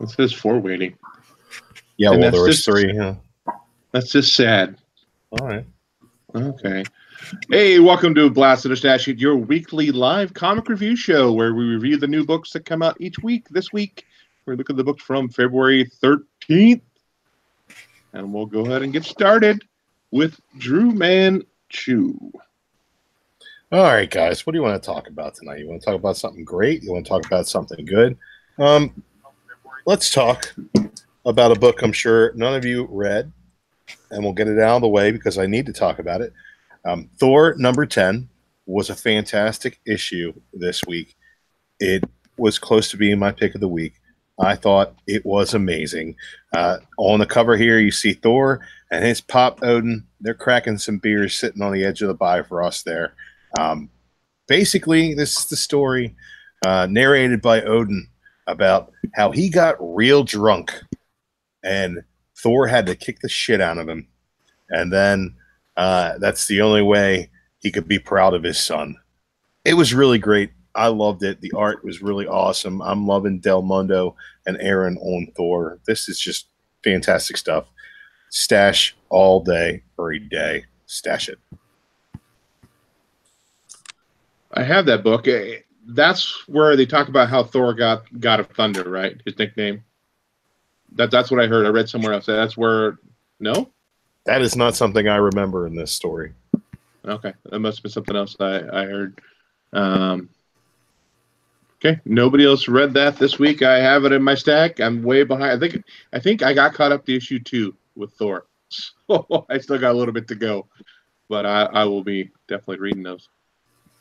It says 4 waiting. Yeah, well, there was 3. Yeah. That's just sad. All right. Okay. Hey, welcome to Blast of the Stash, your weekly live comic review show where we review the new books that come out each week. This week, we're looking at the books from February 13th. And we'll go ahead and get started with DruManchu. All right, guys. What do you want to talk about tonight? You want to talk about something great? You want to talk about something good? Let's talk about a book I'm sure none of you read, and we'll get it out of the way because I need to talk about it. Thor number 10 was a fantastic issue this week. It was close to being my pick of the week. I thought it was amazing. On the cover here, you see Thor and his Pop Odin. They're cracking some beers sitting on the edge of the Bifrost there. Basically, this is the story narrated by Odin about how he got real drunk and Thor had to kick the shit out of him. And then that's the only way he could be proud of his son. It was really great. I loved it. The art was really awesome. I'm loving Del Mundo and Aaron on Thor. This is just fantastic stuff. Stash all day, every day. Stash it. I have that book. That's where they talk about how Thor got God of Thunder, right? His nickname. That's what I heard. I read somewhere else. That's where. No? That is not something I remember in this story. Okay. That must have been something else I heard. Okay. Nobody else read that this week. I have it in my stack. I'm way behind. I think I got caught up to issue 2 with Thor. So I still got a little bit to go. But I will be definitely reading those.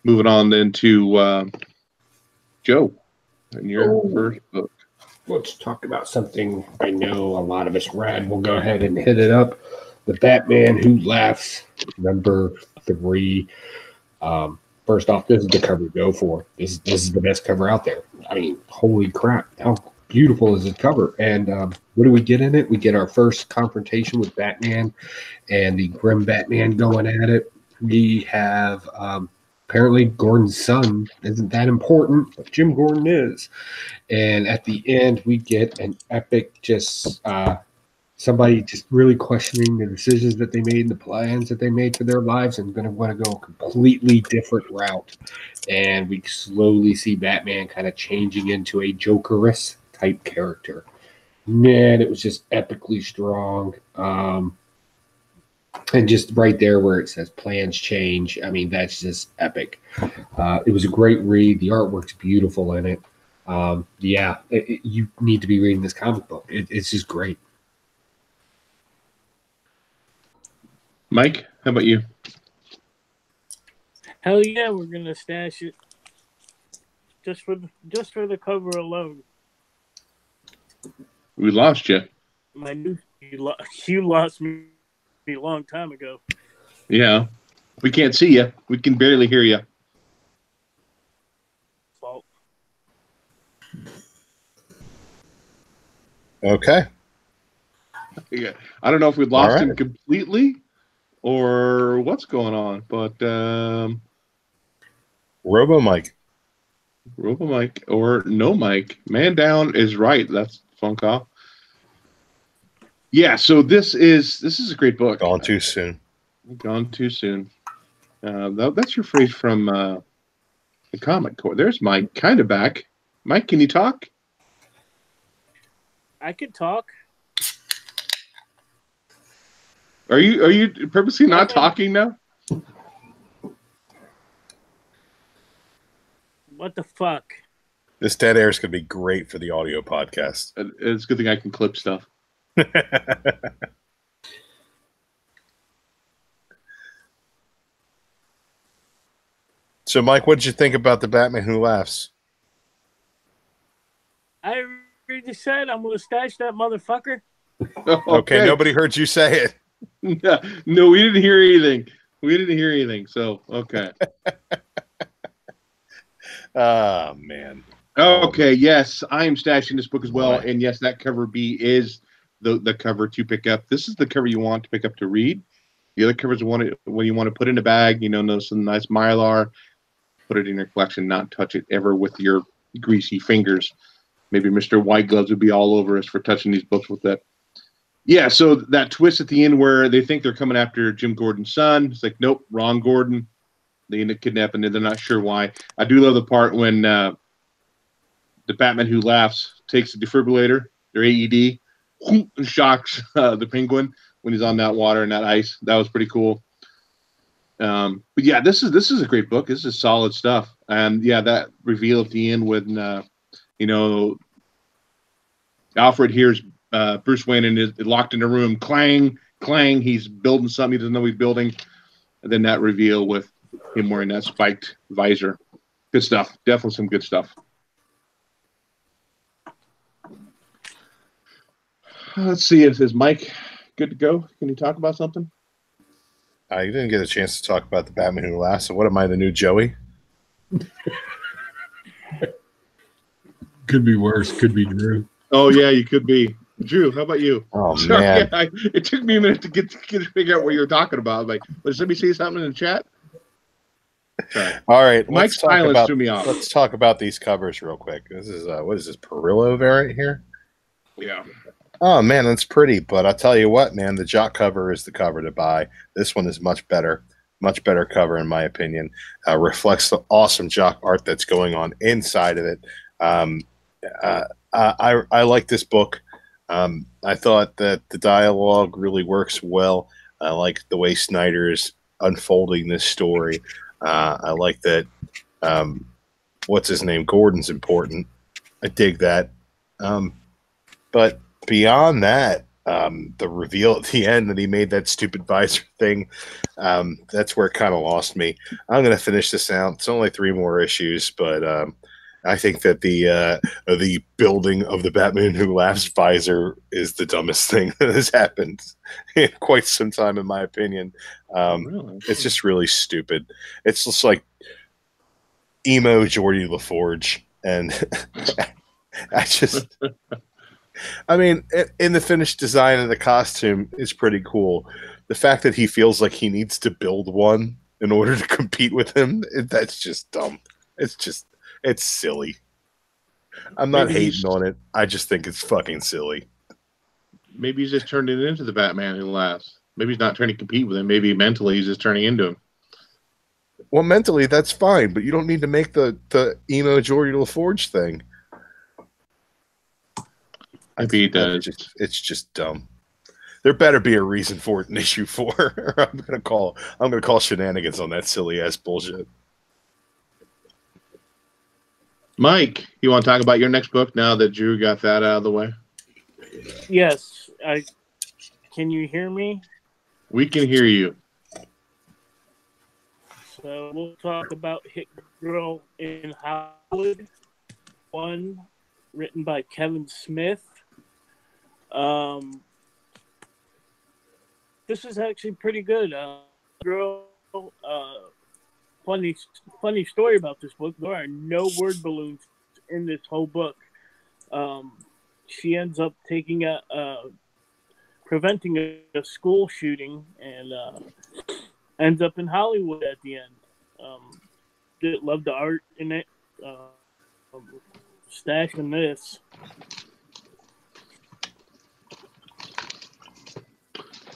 Moving on then to Joe and your first book. Let's talk about something I know a lot of us read. We'll go ahead and hit it up. The Batman Who Laughs, number 3. First off, this is the cover to go for. This is the best cover out there. I mean, holy crap. How beautiful is this cover? And what do we get in it? We get our first confrontation with Batman and the Grim Batman going at it. We have apparently Gordon's son isn't that important, but Jim Gordon is. And at the end, we get an epic somebody just really questioning the decisions that they made and the plans that they made for their lives and going to want to go a completely different route. And we slowly see Batman kind of changing into a Jokerous type character. Man, it was just epically strong. And just right there where it says plans change, I mean, that's just epic. It was a great read. The artwork's beautiful in it. You need to be reading this comic book. It's just great. Mike, how about you? Hell yeah, we're gonna stash it just for the cover alone. We lost you. You lost me a long time ago. Yeah, we can't see you. We can barely hear you. Fault. Okay. Yeah, I don't know if we lost him completely or what's going on, but Robo Mike or no Mike. Man down is right. That's phone call. Yeah, so this is a great book. Gone too soon. Gone too soon. That's your phrase from the Comic Core. There's Mike, kind of back. Mike, can you talk? I can talk. Are you purposely not talking now? What the fuck? This dead air is going to be great for the audio podcast. It's a good thing I can clip stuff. So, Mike, what did you think about the Batman Who Laughs? I already said I'm going to stash that motherfucker. Okay, nobody heard you say it. No, we didn't hear anything. So, okay. Oh, man. Okay, yes, I am stashing this book as well. And yes, that cover B is the cover to pick up. This is the cover you want to pick up to read. The other covers when you want to put in a bag, some nice Mylar, put it in your collection, not touch it ever with your greasy fingers. maybe Mr. White Gloves would be all over us for touching these books with that. Yeah, so that twist at the end where they think they're coming after Jim Gordon's son. It's like, nope, wrong Gordon. They end up kidnapping him. They're not sure why. I do love the part when the Batman Who Laughs takes the defibrillator, their AED, and shocks the Penguin when he's on that water and that ice. That was pretty cool. But yeah, this is a great book. This is solid stuff. And yeah, that reveal at the end when Alfred hears Bruce Wayne and is locked in a room, clang, clang. He's building something he doesn't know he's building, and then that reveal with him wearing that spiked visor. Good stuff. Definitely some good stuff. Let's see. Is Mike good to go? Can you talk about something? I didn't get a chance to talk about the Batman Who Laughs. So what am I, the new Joey? Could be worse. Could be Drew. Oh yeah, you could be. Drew, how about you? Oh man, yeah, it took me a minute to get to figure out what you were talking about. Like, let's let me see something in the chat. Sorry. All right, Mike's silence threw me off. Let's talk about these covers real quick. This is what is this Perillo variant here? Yeah. Oh man, that's pretty. But I'll tell you what, man, the Jock cover is the cover to buy. This one is much better cover in my opinion. Reflects the awesome Jock art that's going on inside of it. I like this book. I thought that the dialogue really works well. I like the way Snyder's unfolding this story. I like that. What's his name? Gordon's important. I dig that. But beyond that, the reveal at the end that he made that stupid visor thing, that's where it kind of lost me. I'm going to finish this out. It's only 3 more issues, but I think that the building of the Batman Who Laughs visor is the dumbest thing that has happened in quite some time, in my opinion. Really? It's just really stupid. It's just like emo Geordie LaForge, and I mean, in the finished design of the costume, it's pretty cool. The fact that he feels like he needs to build one in order to compete with him, that's just dumb. It's silly. I'm not hating on it. I just think it's fucking silly. Maybe he's just turned it into the Batman Who Laughs. Maybe he's not trying to compete with him. Maybe mentally he's just turning into him. Well, mentally that's fine, but you don't need to make the emo Geordie LaForge thing. Maybe he does. It's just dumb. There better be a reason for it in issue 4. Or I'm gonna call shenanigans on that silly ass bullshit. Mike, you want to talk about your next book now that Drew got that out of the way? Yes. Can you hear me? We can hear you. So we'll talk about Hit Girl in Hollywood. 1, written by Kevin Smith. This is actually pretty good. Girl, funny story about this book. There are no word balloons in this whole book. She ends up taking preventing a school shooting and ends up in Hollywood at the end. Did love the art in it. Stashing this.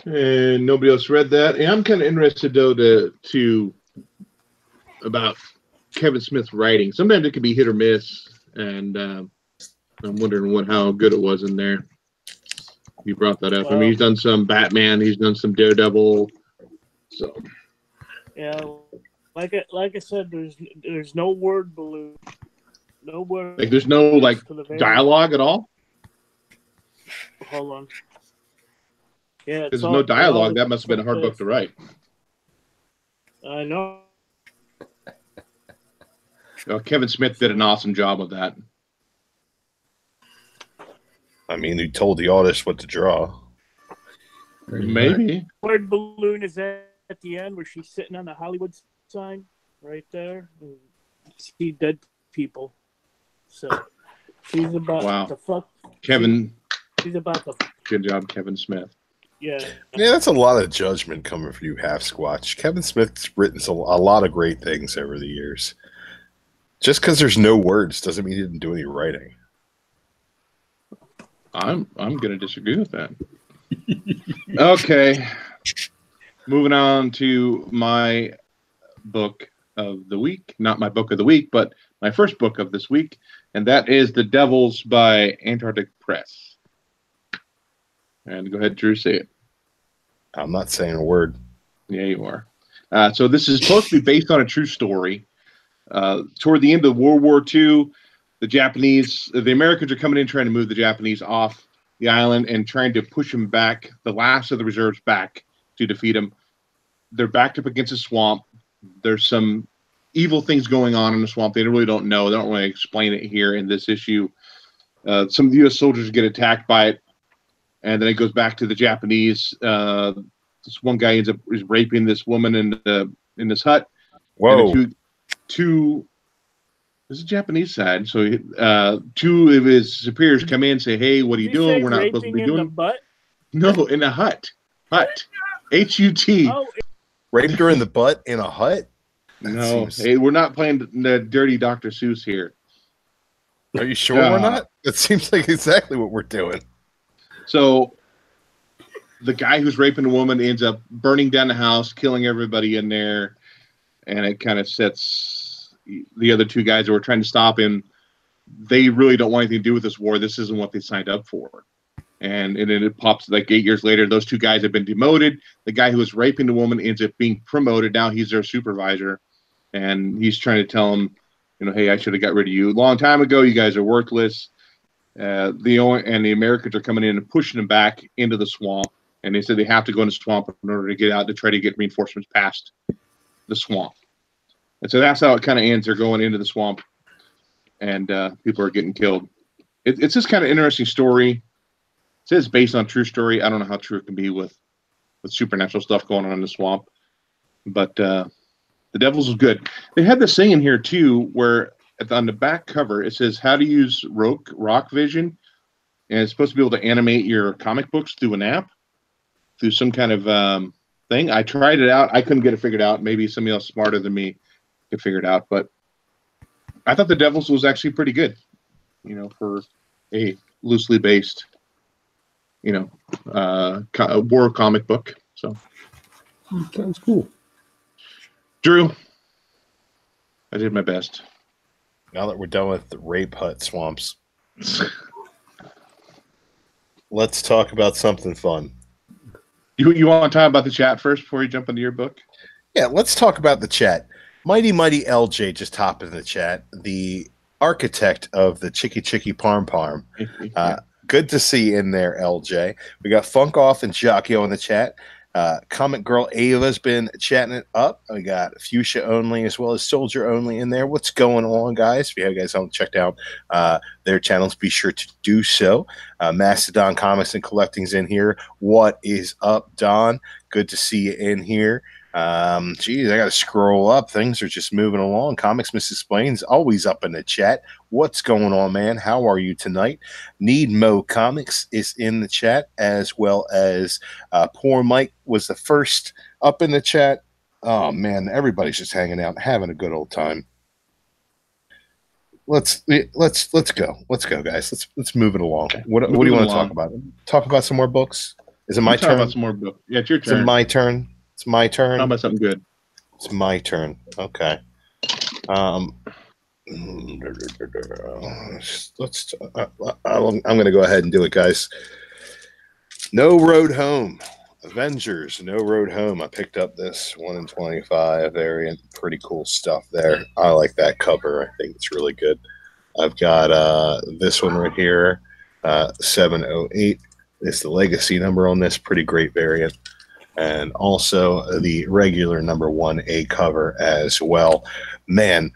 And nobody else read that. And I'm kind of interested though to about Kevin Smith's writing. Sometimes it can be hit or miss, and I'm wondering how good it was in there. You brought that up. I mean, he's done some Batman, he's done some Daredevil. So yeah, like I said, there's no word balloon, no word. Like there's no like dialogue at all. Hold on. Yeah, there's no dialogue. That must have been a hard book to write. I know. Oh, Kevin Smith did an awesome job of that. I mean, he told the artist what to draw. Maybe. Word balloon is at the end where she's sitting on the Hollywood sign right there. And see dead people. So she's about to fuck. Kevin. She's about to. Good job, Kevin Smith. Yeah. Yeah, that's a lot of judgment coming from you, Half Squatch. Kevin Smith's written a lot of great things over the years. Just because there's no words doesn't mean he didn't do any writing. I'm going to disagree with that. Okay. Moving on to my book of the week. Not my book of the week, but my first book of this week. And that is The Devils by Antarctic Press. And go ahead, Drew, say it. I'm not saying a word. Yeah, you are. So this is supposed to be based on a true story. Toward the end of World War II, the Americans are coming in trying to move the Japanese off the island and trying to push them back, the last of the reserves back to defeat them. They're backed up against a swamp. There's some evil things going on in the swamp. They really don't know. They don't really explain it here in this issue. Some of the U.S. soldiers get attacked by it, and then it goes back to the Japanese. This one guy is raping this woman in this hut. Whoa. And this is the Japanese side. So two of his superiors come in and say, "Hey, what are you doing? We're not supposed to be doing." In the butt? No, in a hut. H-U-T. Oh, Raped her in the butt in a hut? No, hey, we're not playing the dirty Dr. Seuss here. Are you sure we're not? It seems like exactly what we're doing. So the guy who's raping the woman ends up burning down the house, killing everybody in there, and it kind of sets the other two guys that were trying to stop him. They really don't want anything to do with this war. This isn't what they signed up for. And then it pops like 8 years later. Those two guys have been demoted. The guy who was raping the woman ends up being promoted. Now he's their supervisor, and he's trying to tell him, hey, I should have got rid of you a long time ago. You guys are worthless. The Americans are coming in and pushing them back into the swamp. And they said they have to go in the swamp in order to get out to try to get reinforcements past the swamp. And so that's how it kind of ends. They're going into the swamp, and people are getting killed. It's just kind of interesting story. It says based on true story. I don't know how true it can be with supernatural stuff going on in the swamp. But The Devils is good. They had this thing in here, too, where on the back cover, it says how to use rock vision. And it's supposed to be able to animate your comic books through an app, through some kind of thing. I tried it out. I couldn't get it figured out. Maybe somebody else smarter than me could figure it out. But I thought The Devils was actually pretty good, for a loosely based war comic book. So sounds cool. Drew, I did my best. Now that we're done with the rape hut swamps, let's talk about something fun. You want to talk about the chat first before you jump into your book? Yeah, let's talk about the chat. Mighty LJ just hopped in the chat. The architect of the Chicky Parm Parm. Good to see you in there, LJ. We got Funk Off and Jockio in the chat. Comic Girl Ava's been chatting it up. We got Fuchsia Only as well as Soldier Only in there. What's going on, guys? If you guys haven't checked out their channels, be sure to do so. Mastodon Comics and Collecting's in here. What is up, Don? Good to see you in here. Geez, I got to scroll up. Things are just moving along. Comics Misexplained's always up in the chat. What's going on, man? How are you tonight? Need Mo Comics is in the chat, as well as Poor Mike was the first up in the chat. Oh man, everybody's just hanging out, having a good old time. Let's go. Let's go, guys. Let's move it along. What do you want to talk about? Talk about some more books. Is it my turn? Talk about some more books. Yeah, it's your turn. Is it my turn? It's my turn. Talk about something good. It's my turn. Okay. I'm going to go ahead and do it, guys. No Road Home. Avengers, No Road Home. I picked up this 1 in 25 variant. Pretty cool stuff there. I like that cover. I think it's really good. I've got this one right here, 708. It's the legacy number on this. Pretty great variant. And also the regular number 1A cover as well. Man,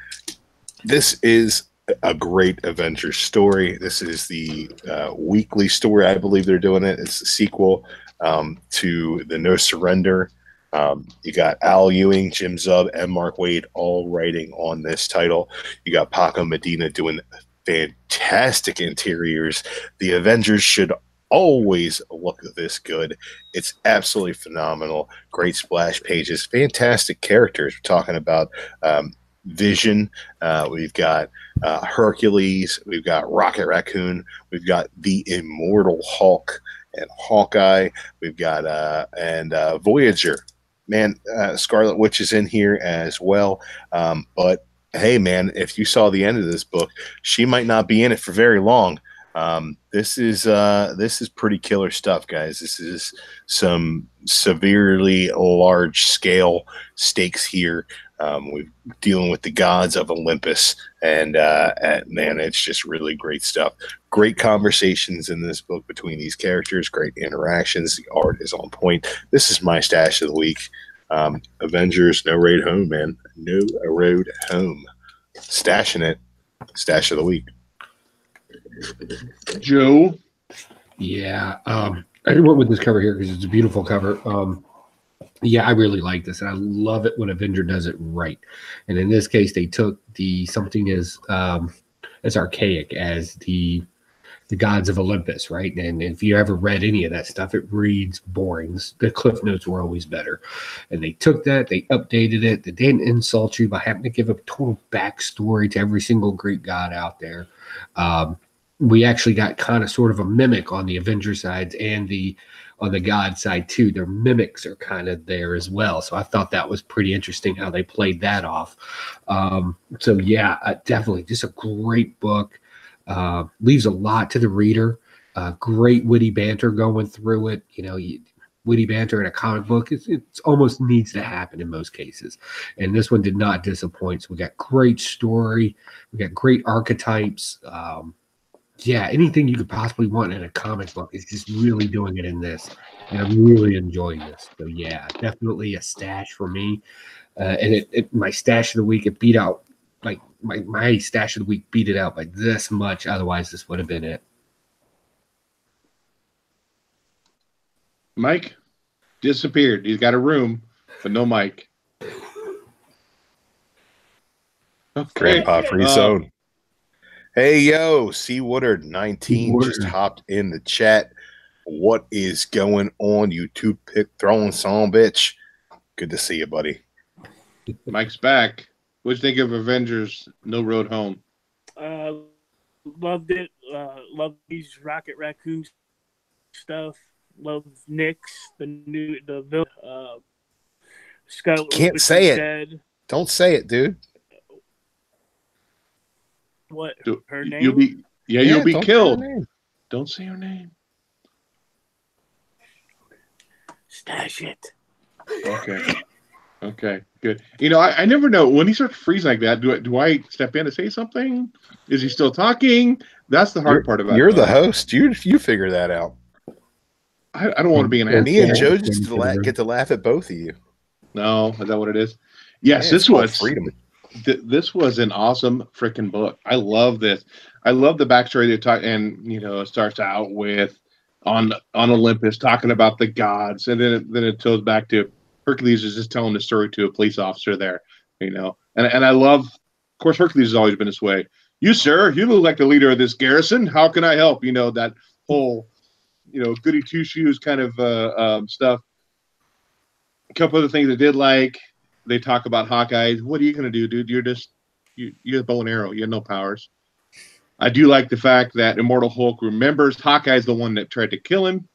this is a great Avengers story. This is the weekly story. I believe they're doing it. It's the sequel to the No Surrender. You got Al Ewing, Jim Zub, and Mark Waid all writing on this title. You got Paco Medina doing fantastic interiors. The Avengers should always look this good. It's absolutely phenomenal. Great splash pages, fantastic characters. We're talking about Vision, we've got Hercules, we've got Rocket Raccoon, we've got the Immortal Hulk and Hawkeye, we've got and Voyager. Man, Scarlet Witch is in here as well. But hey, man, if you saw the end of this book, she might not be in it for very long. This is pretty killer stuff, guys. This is some severely large scale stakes here. We're dealing with the gods of Olympus, and man, it's just really great stuff. Great conversations in this book between these characters, great interactions. The art is on point. This is my stash of the week. Avengers, No Road Home, man. No Road Home. Stashing it. Stash of the week. Joe? Yeah. I went with this cover here because it's a beautiful cover. Yeah, I really like this, and I love it when Avenger does it right. And in this case, they took something as archaic as the gods of Olympus, right? And if you ever read any of that stuff, it reads boring. The cliff notes were always better. And they took that, they updated it, they didn't insult you by having to give a total backstory to every single Greek god out there. We actually got kind of sort of a mimic on the Avenger sides and on the God side too. Their mimics are kind of there as well. So I thought that was pretty interesting how they played that off. So yeah, definitely just a great book. Leaves a lot to the reader. Great witty banter going through it. You know, witty banter in a comic book, it's almost needs to happen in most cases. And this one did not disappoint. So we got great story. We got great archetypes. Yeah, anything you could possibly want in a comic book is just really doing it in this. And I'm really enjoying this. So yeah, definitely a stash for me. And my stash of the week, it beat out, like my stash of the week beat it out by this much. Otherwise, this would have been it. Mike disappeared. He's got a room, but no Mike. Okay. Grandpa Free Zone. Hey, yo, C. Woodard 19 just hopped in the chat. What is going on, you toothpick throwing son bitch? Good to see you, buddy. Mike's back. What'd you think of Avengers No Road Home? Loved it. Loved these Rocket Raccoon stuff. Love Nyx, the villain. Scarlet Can't say it. Dead. Don't say it, dude. What? Her name? You'll be killed. Don't say her name. Stash it. Okay, good. You know, I never know when he starts freezing like that. Do I step in to say something? Is he still talking? That's the hard part about it. You're the host. You figure that out. I don't want to be an asshole. Me and Joe just get to laugh at both of you. No, is that what it is? Yes, this was freedom. This was an awesome freaking book. I love this. I love the backstory they talk, and you know, it starts out with on Olympus talking about the gods, and then it goes back to Hercules is just telling the story to a police officer there, you know, and I love, of course, Hercules has always been this way. You, sir, you look like the leader of this garrison. How can I help? You know, that whole, you know, goody two shoes kind of stuff. A couple other things I did like. They talk about Hawkeye. What are you going to do, dude? You're a bow and arrow. You have no powers. I do like the fact that Immortal Hulk remembers Hawkeye's the one that tried to kill him.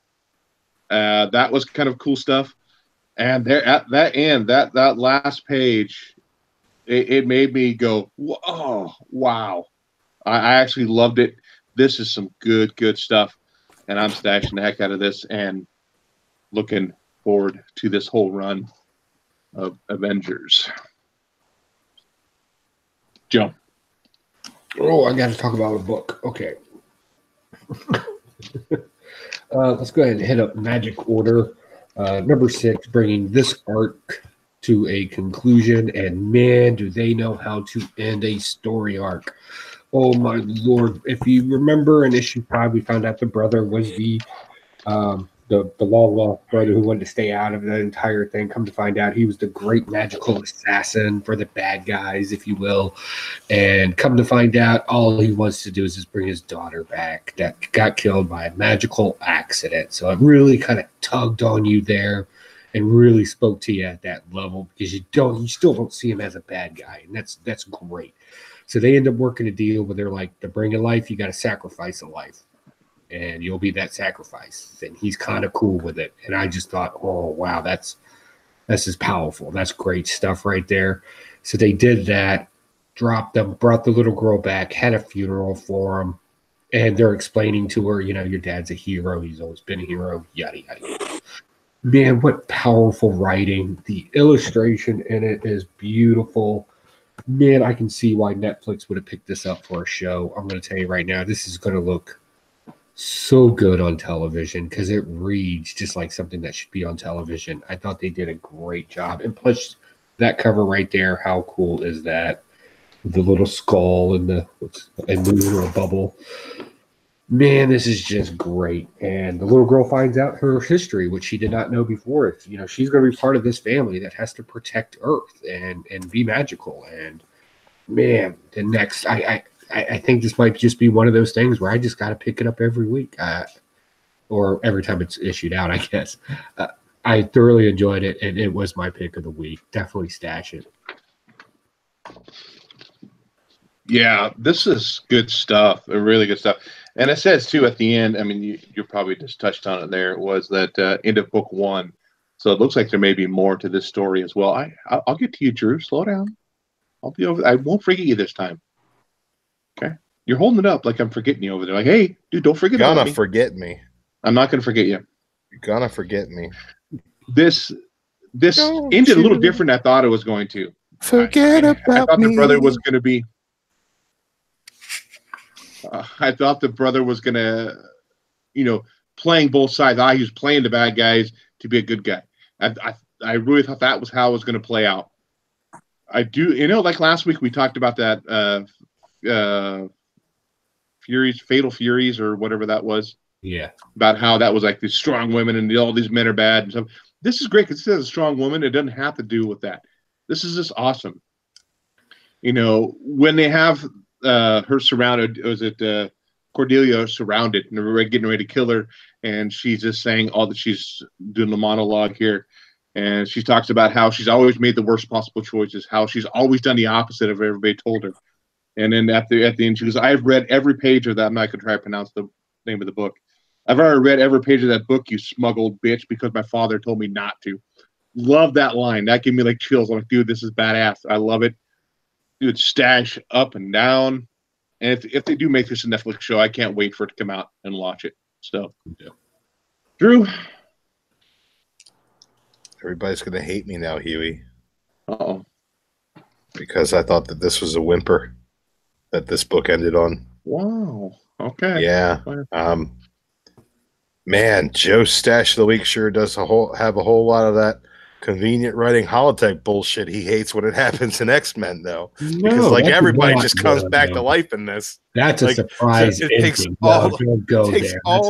That was kind of cool stuff. And there at that end, that last page, it made me go, oh, wow. I actually loved it. This is some good stuff. And I'm stashing the heck out of this and looking forward to this whole run of Avengers. Joe. Oh, I got to talk about a book. Okay. Let's go ahead and hit up Magic Order. Number 6, bringing this arc to a conclusion. And man, do they know how to end a story arc. Oh, my Lord. If you remember in issue 5, we found out the brother was the long lost brother who wanted to stay out of the entire thing. Come to find out, he was the great magical assassin for the bad guys, if you will. And come to find out, all he wants to do is just bring his daughter back that got killed by a magical accident. So it really kind of tugged on you there. and really spoke to you at that level, because you still don't see him as a bad guy, and that's great. So they end up working a deal where they're like, to bring a life, you got to sacrifice a life, and you'll be that sacrifice. And he's kind of cool with it. And I just thought, oh wow, that's just powerful. That's great stuff right there. So they did that, dropped them, brought the little girl back, had a funeral for him, and they're explaining to her, your dad's a hero. He's always been a hero, yada, yada. Man, what powerful writing. The illustration in it is beautiful. Man, I can see why Netflix would have picked this up for a show. I'm going to tell you right now, this is going to look so good on television, because it reads just like something that should be on television. I thought they did a great job. And plus, that cover right there, how cool is that? The little skull and the little bubble. Man, this is just great. And the little girl finds out her history, which she did not know before. She's going to be part of this family that has to protect Earth and be magical. And man, the next, I think this might just be one of those things where I just got to pick it up every week, or every time it's issued out, I guess. I thoroughly enjoyed it, and it was my pick of the week. Definitely stash it. Yeah, this is good stuff. Really good stuff. And it says, too, at the end, I mean, you probably just touched on it there, was that end of book 1. So it looks like there may be more to this story as well. I'll get to you, Drew. Slow down. I'll be over. I won't forget you this time. Okay? You're holding it up like I'm forgetting you over there. Like, hey, dude, don't forget about me. Gonna forget me. I'm not going to forget you. You're gonna forget me. This ended a little different than I thought it was going to. Forget about me. I thought the brother was going to be... I thought the brother was going to, playing both sides. He was playing the bad guys to be a good guy. I really thought that was how it was going to play out. I do, like last week we talked about that Fatal Furies or whatever that was. Yeah. About how that was like these strong women and all these men are bad and stuff. This is great because it says a strong woman. It doesn't have to do with that. This is just awesome. When they have her surrounded, was it Cordelia surrounded and they're getting ready to kill her, and she's just saying all that, she's doing the monologue here, and she talks about how she's always made the worst possible choices, how she's always done the opposite of what everybody told her. And then at the end she goes, I've read every page of that. I'm not going to try to pronounce the name of the book. I've already read every page of that book, you smuggled bitch, because my father told me not to. Love that line. That gave me like chills. I'm like, dude, this is badass. I love it. Dude, stash up and down. And if they do make this a Netflix show, I can't wait for it to come out and watch it. So, yeah. Drew? Everybody's going to hate me now, Huey. Uh-oh. Because I thought that this was a whimper that this book ended on. Wow. Okay. Yeah. Man, Joe's Stash of the Week sure does have a whole lot of that convenient writing holotype bullshit he hates when it happens in X-Men, though. Because everybody just comes back to life in this. That's a surprise. It takes all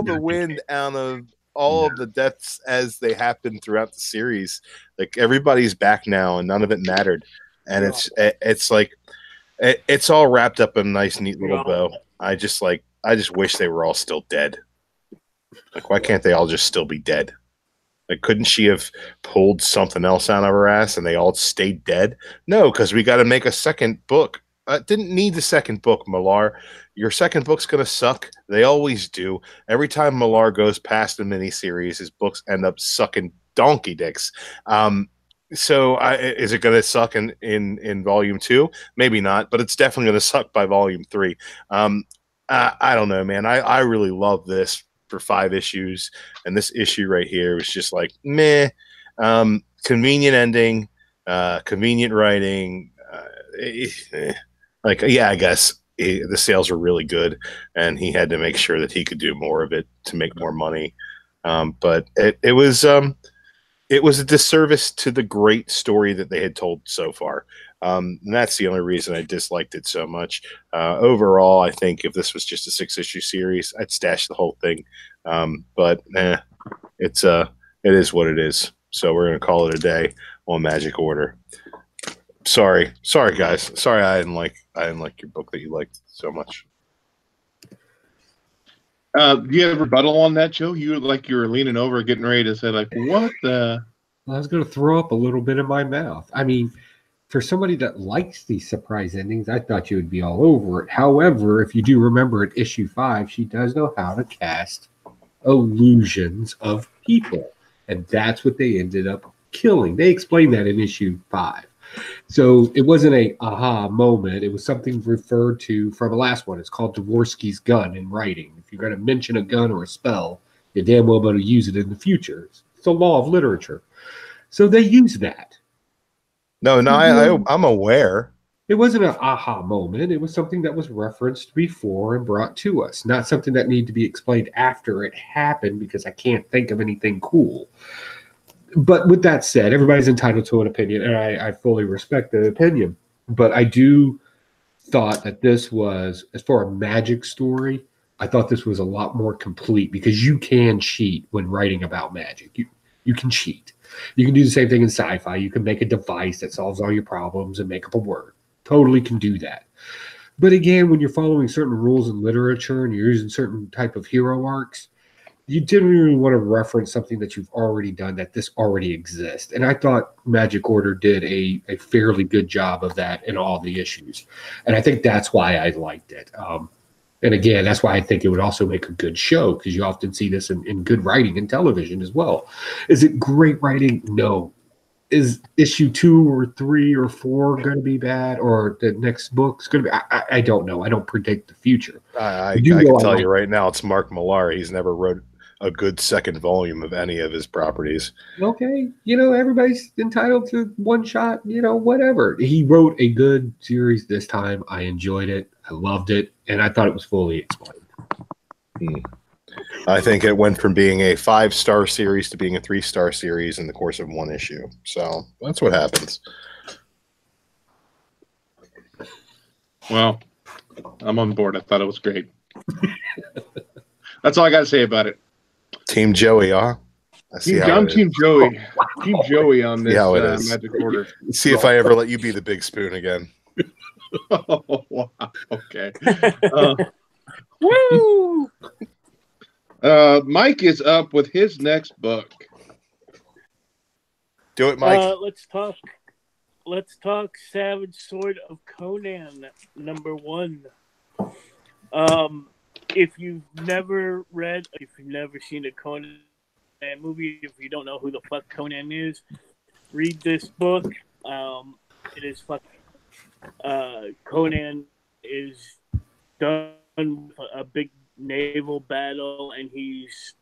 the wind out of all of the deaths as they happen throughout the series. Like, everybody's back now and none of it mattered. And it's like it's all wrapped up in a nice, neat little bow. I just wish they were all still dead. Like, why can't they all just still be dead? Like, couldn't she have pulled something else out of her ass and they all stayed dead? No, because we got to make a second book. Didn't need the second book, Millar. Your second book's going to suck. They always do. Every time Millar goes past the miniseries, his books end up sucking donkey dicks. So is it going to suck in volume 2? Maybe not, but it's definitely going to suck by volume 3. I don't know, man. I really love this for 5 issues, and this issue right here was just like meh. Convenient ending, convenient writing. I guess the sales were really good, and he had to make sure that he could do more of it to make more money. But it was a disservice to the great story that they had told so far. And that's the only reason I disliked it so much. Overall, I think if this was just a 6-issue series, I'd stash the whole thing. But it is what it is. So we're gonna call it a day on Magic Order. Sorry, guys. Sorry, I didn't like your book that you liked so much. Do you have a rebuttal on that, Joe? You were leaning over, getting ready to say, like, what the? I was going to throw up a little bit in my mouth. I mean, for somebody that likes these surprise endings, I thought you would be all over it. However, if you do remember at issue 5, she does know how to cast illusions of people. And that's what they ended up killing. They explained that in issue 5. So it wasn't a aha moment. It was something referred to from the last one. It's called Dvorsky's gun in writing. If you're going to mention a gun or a spell, you're damn well going to use it in the future. It's the law of literature. So they use that. No, I'm aware. It wasn't an aha moment. It was something that was referenced before and brought to us, not something that needed to be explained after it happened because I can't think of anything cool. But with that said, everybody's entitled to an opinion, and I fully respect the opinion. But I do thought that this was, as far as a magic story, I thought this was a lot more complete because you can cheat when writing about magic. You can cheat. You can do the same thing in sci-fi. You can make a device that solves all your problems and make up a word. Totally can do that. But again, when you're following certain rules in literature and you're using certain type of hero arcs, you didn't really want to reference something that you've already done, that this already exists. And I thought Magic Order did a fairly good job of that in all the issues. And I think that's why I liked it. And again, that's why I think it would also make a good show, because you often see this in good writing in television as well. Is it great writing? No. Is issue 2 or 3 or 4 going to be bad, or the next book's going to be? I don't know. I don't predict the future. I can tell you right now, it's Mark Millar. He's never wrote a good second volume of any of his properties. Okay, everybody's entitled to one shot. Whatever. He wrote a good series this time. I enjoyed it. I loved it, and I thought it was fully explained. I think it went from being a 5-star series to being a 3-star series in the course of one issue. So that's what happens. Well, I'm on board. I thought it was great. That's all I got to say about it. Team Joey, huh? I'm Team Joey. Team Joey on this Magic Order. See if I ever let you be the big spoon again. Oh, wow. Okay. Woo! Mike is up with his next book. Do it, Mike. Let's talk Savage Sword of Conan, number 1. If you've never read, if you've never seen a Conan movie, if you don't know who the fuck Conan is, read this book. It is fucking. Conan is done with a big naval battle, and he's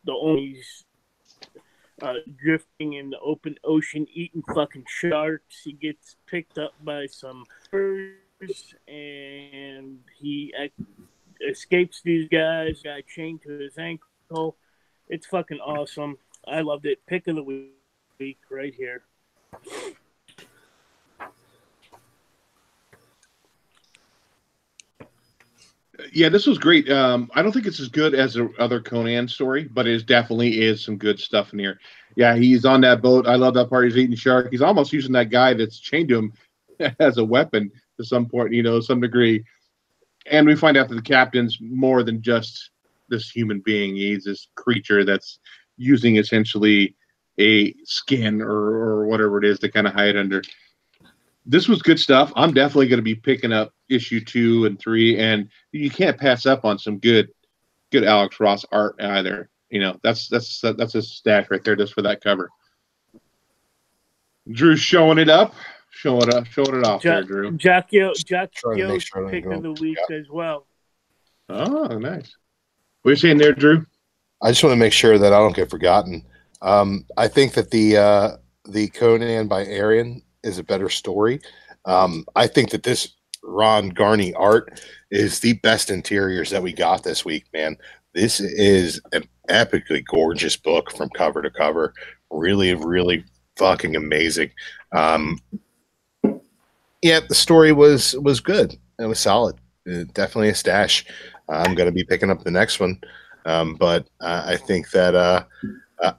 drifting in the open ocean, eating fucking sharks. He gets picked up by some birds, and he escapes these guys. Got chained to his ankle. It's fucking awesome. I loved it. Pick of the week right here. Yeah, this was great. I don't think it's as good as the other Conan story, but it definitely is some good stuff in here. Yeah, he's on that boat. I love that part. He's eating shark. He's almost using that guy that's chained to him as a weapon to some point, some degree. And we find out that the captain's more than just this human being. He's this creature that's using essentially a skin or whatever it is to kind of hide under. This was good stuff. I'm definitely going to be picking up issue 2 and 3, and you can't pass up on some good Alex Ross art either. That's a stash right there just for that cover. Drew's showing it up. Showing it off there, Drew. Jackio's pick of the week as well. Oh, nice. What are you saying there, Drew? I just want to make sure that I don't get forgotten. I think that the Conan by Arian is a better story. I think that this Ron Garney art is the best interiors that we got this week, man. This is an epically gorgeous book from cover to cover. Really, really fucking amazing. Yeah, the story was good. It was solid. Definitely a stash. I'm going to be picking up the next one. But I think that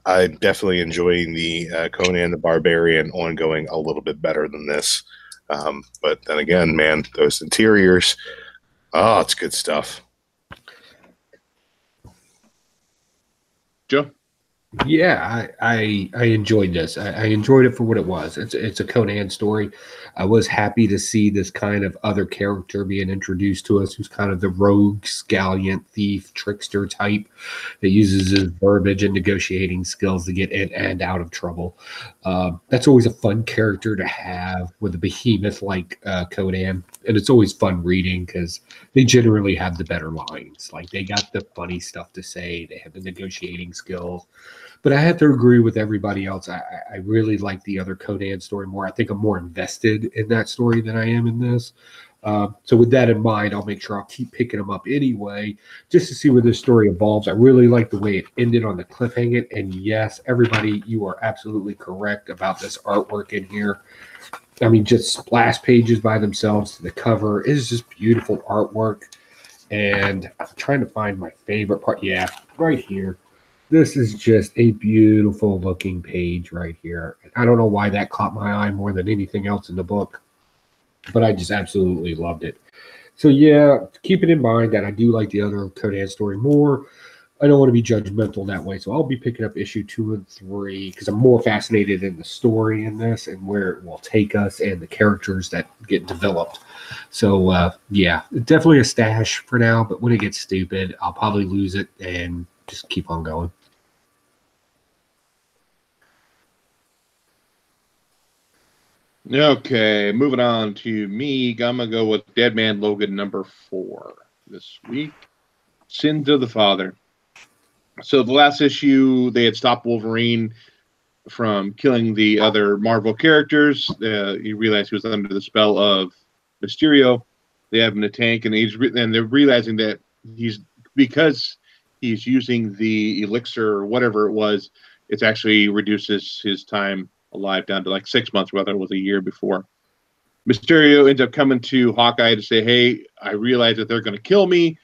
I'm definitely enjoying the Conan the Barbarian ongoing a little bit better than this. But then again, man, those interiors, it's good stuff. Joe? Yeah, I enjoyed this. I enjoyed it for what it was. It's a Conan story. I was happy to see this kind of other character being introduced to us, who's kind of the rogue, scallion, thief, trickster type that uses his verbiage and negotiating skills to get in and out of trouble. That's always a fun character to have with a behemoth like Conan, and it's always fun reading because they generally have the better lines. Like they got the funny stuff to say. They have the negotiating skills. But I have to agree with everybody else. I really like the other Conan story more. I think I'm more invested in that story than I am in this. So with that in mind, I'll make sure I'll keep picking them up anyway, just to see where this story evolves. I really like the way it ended on the cliffhanger. And yes, everybody, you are absolutely correct about this artwork in here. I mean, just splash pages by themselves. The cover is just beautiful artwork. And I'm trying to find my favorite part. Yeah, right here. This is just a beautiful looking page right here. I don't know why that caught my eye more than anything else in the book, but I just absolutely loved it. So yeah, keep it in mind that I do like the other Conan story more. I don't want to be judgmental that way, so I'll be picking up issue 2 and 3 because I'm more fascinated in the story in this and where it will take us and the characters that get developed. So yeah, definitely a stash for now, but when it gets stupid, I'll probably lose it and just keep on going. Okay, moving on to me. I'm gonna go with Dead Man Logan number 4 this week. Sins of the Father. So the last issue, they had stopped Wolverine from killing the other Marvel characters. You realize he was under the spell of Mysterio. They have him in a tank, and they're realizing that because he's using the elixir or whatever it was, it actually reduces his time alive down to like 6 months, whether it was a year before. Mysterio ends up coming to Hawkeye to say, hey, I realize that they're going to kill me.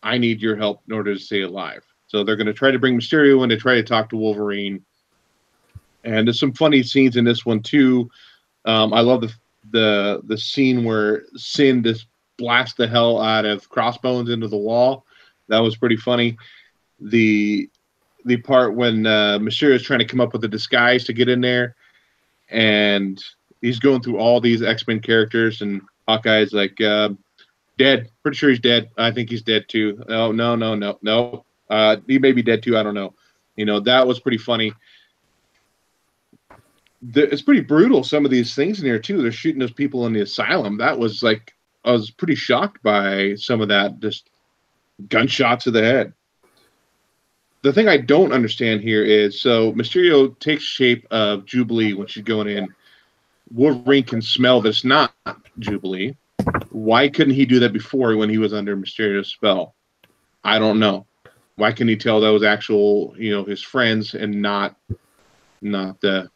I need your help in order to stay alive. So they're going to try to bring Mysterio in to try to talk to Wolverine. And there's some funny scenes in this one too. I love the scene where Sin just blasts the hell out of Crossbones into the wall. That was pretty funny. The part when Mysterio is trying to come up with a disguise to get in there, and he's going through all these X-Men characters, and Hawkeye's like, dead. Pretty sure he's dead. I think he's dead too. Oh, no. He may be dead too. I don't know. That was pretty funny. It's pretty brutal, some of these things in here too. They're shooting those people in the asylum. That was like, I was pretty shocked by some of that, just gunshots to the head. The thing I don't understand here is, so Mysterio takes shape of Jubilee when she's going in. Wolverine can smell that it's not Jubilee. Why couldn't he do that before when he was under Mysterio's spell? I don't know. Why couldn't he tell that was actual, his friends and not the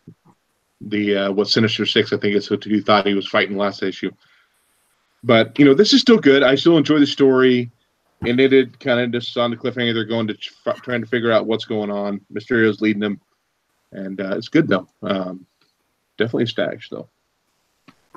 what Sinister Six, I think is what he thought he was fighting last issue. But this is still good. I still enjoy the story. And they did kind of just on the cliffhanger. They're going to trying to figure out what's going on. Mysterio's leading them, and it's good though. Definitely a stash though.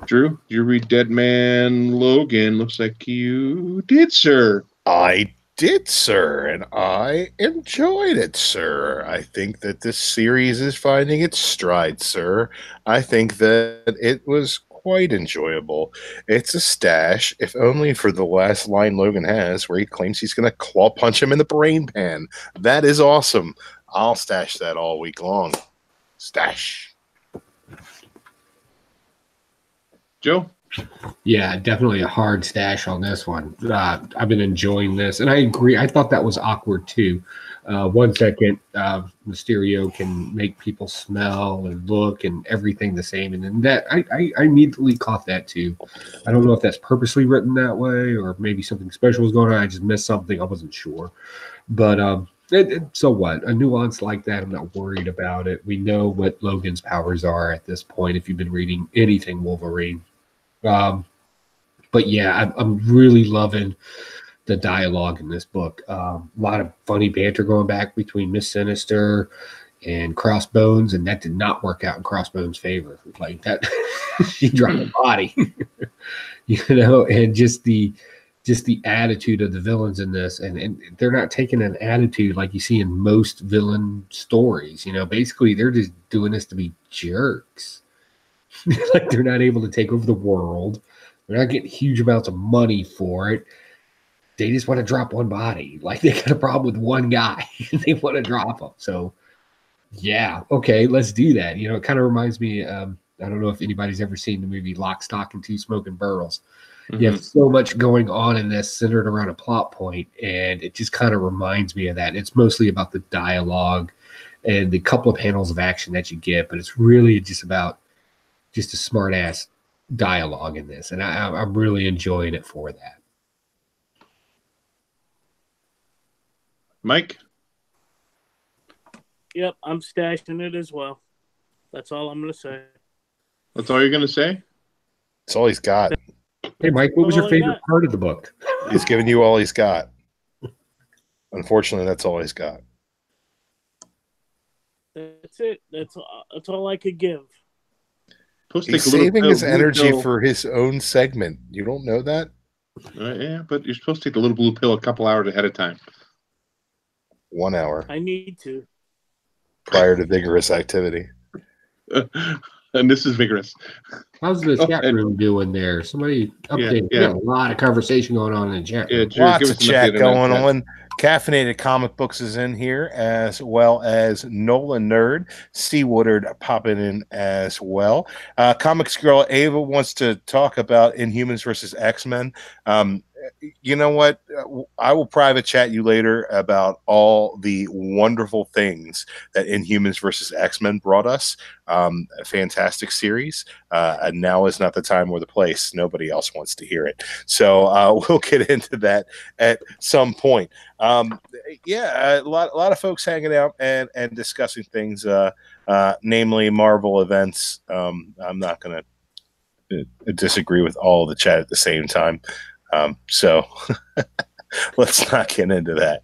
Drew, did you read Dead Man Logan? Looks like you did, sir. I did, sir, and I enjoyed it, sir. I think that this series is finding its stride, sir. I think that it was quite enjoyable. It's a stash, if only for the last line Logan has, where he claims he's going to claw punch him in the brain pan. That is awesome. I'll stash that all week long. Stash. Joe? Yeah, definitely a hard stash on this one. I've been enjoying this, and I agree. I thought that was awkward too. 1 second, Mysterio can make people smell and look and everything the same, and then that I immediately caught that too. I don't know if that's purposely written that way or maybe something special was going on. I just missed something. I wasn't sure, but so what? A nuance like that, I'm not worried about it. We know what Logan's powers are at this point. If you've been reading anything Wolverine. But yeah, I'm really loving the dialogue in this book. A lot of funny banter going back between Miss Sinister and Crossbones, and that did not work out in Crossbones' favor. Like that, she dropped a body, and just the just the attitude of the villains in this, and they're not taking an attitude like you see in most villain stories. You know, basically they're just doing this to be jerks. Like they're not able to take over the world. They're not getting huge amounts of money for it. They just want to drop one body. Like they got a problem with one guy and they want to drop him. So yeah, okay, let's do that. You know, it kind of reminds me, I don't know if anybody's ever seen the movie Lock, Stock, and Two Smoking Barrels. Mm-hmm. You have so much going on in this centered around a plot point, and it just kind of reminds me of that. It's mostly about the dialogue and the couple of panels of action that you get, but it's really just about just a smart ass dialogue in this, and I'm really enjoying it for that. Mike? Yep, I'm stashing it as well. That's all I'm going to say. That's all you're going to say? That's all he's got. Hey, Mike, what was your favorite part of the book? He's giving you all he's got. Unfortunately, that's all he's got. That's it. That's all I could give. He's saving his energy for his own segment. You don't know that? Yeah, but you're supposed to take the little blue pill a couple hours ahead of time. 1 hour. I need to. Prior to vigorous activity. And this is vigorous. How's the chat room doing there? Somebody update. Yeah. We got a lot of conversation going on in the chat room. Yeah, lots of chat going on. Caffeinated Comic Books is in here, as well as Nolan Nerd. C. Woodard popping in as well. Comics Girl Ava wants to talk about Inhumans versus X-Men. You know what? I will private chat you later about all the wonderful things that Inhumans versus X-Men brought us. A fantastic series. And now is not the time or the place. Nobody else wants to hear it. So we'll get into that at some point. A lot of folks hanging out and discussing things, namely Marvel events. I'm not going to disagree with all of the chat at the same time. So let's not get into that.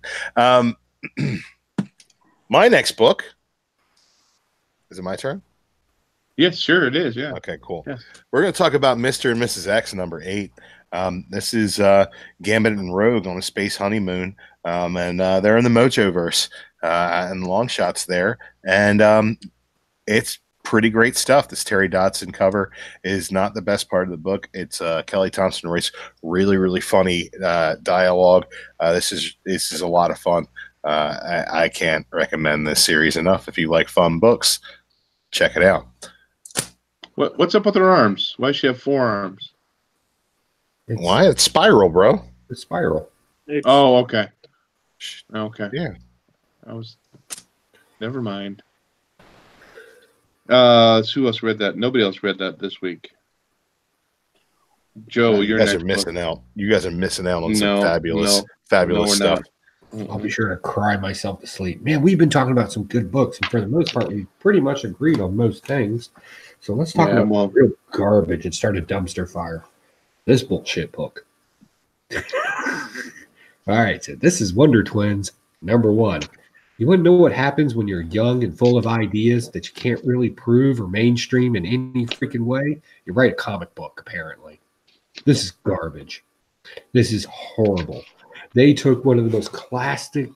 My next book. Is it my turn? Yes, sure it is. Yeah. Okay, cool. Yeah. We're going to talk about Mr. and Mrs. X number 8. This is Gambit and Rogue on a space honeymoon. And they're in the Mojoverse and long shots there. And it's pretty great stuff. This Terry Dodson cover is not the best part of the book. It's Kelly Thompson writes really, really funny dialogue. This is a lot of fun. I can't recommend this series enough. If you like fun books, check it out. What's up with her arms? Why does she have 4 arms? Why? It's Spiral, bro. It's Spiral. Oh, okay. Okay. Yeah. Never mind. Who else read that? Nobody else read that this week. Joe, you guys are missing out. You guys are missing out on some fabulous stuff. I'll be sure to cry myself to sleep. Man, we've been talking about some good books, and for the most part, we pretty much agreed on most things. So let's talk about real garbage and start a dumpster fire. This bullshit book. All right, so this is Wonder Twins, number 1. You want to know what happens when you're young and full of ideas that you can't really prove or mainstream in any freaking way? You write a comic book, apparently. This is garbage. This is horrible. They took one of the most classic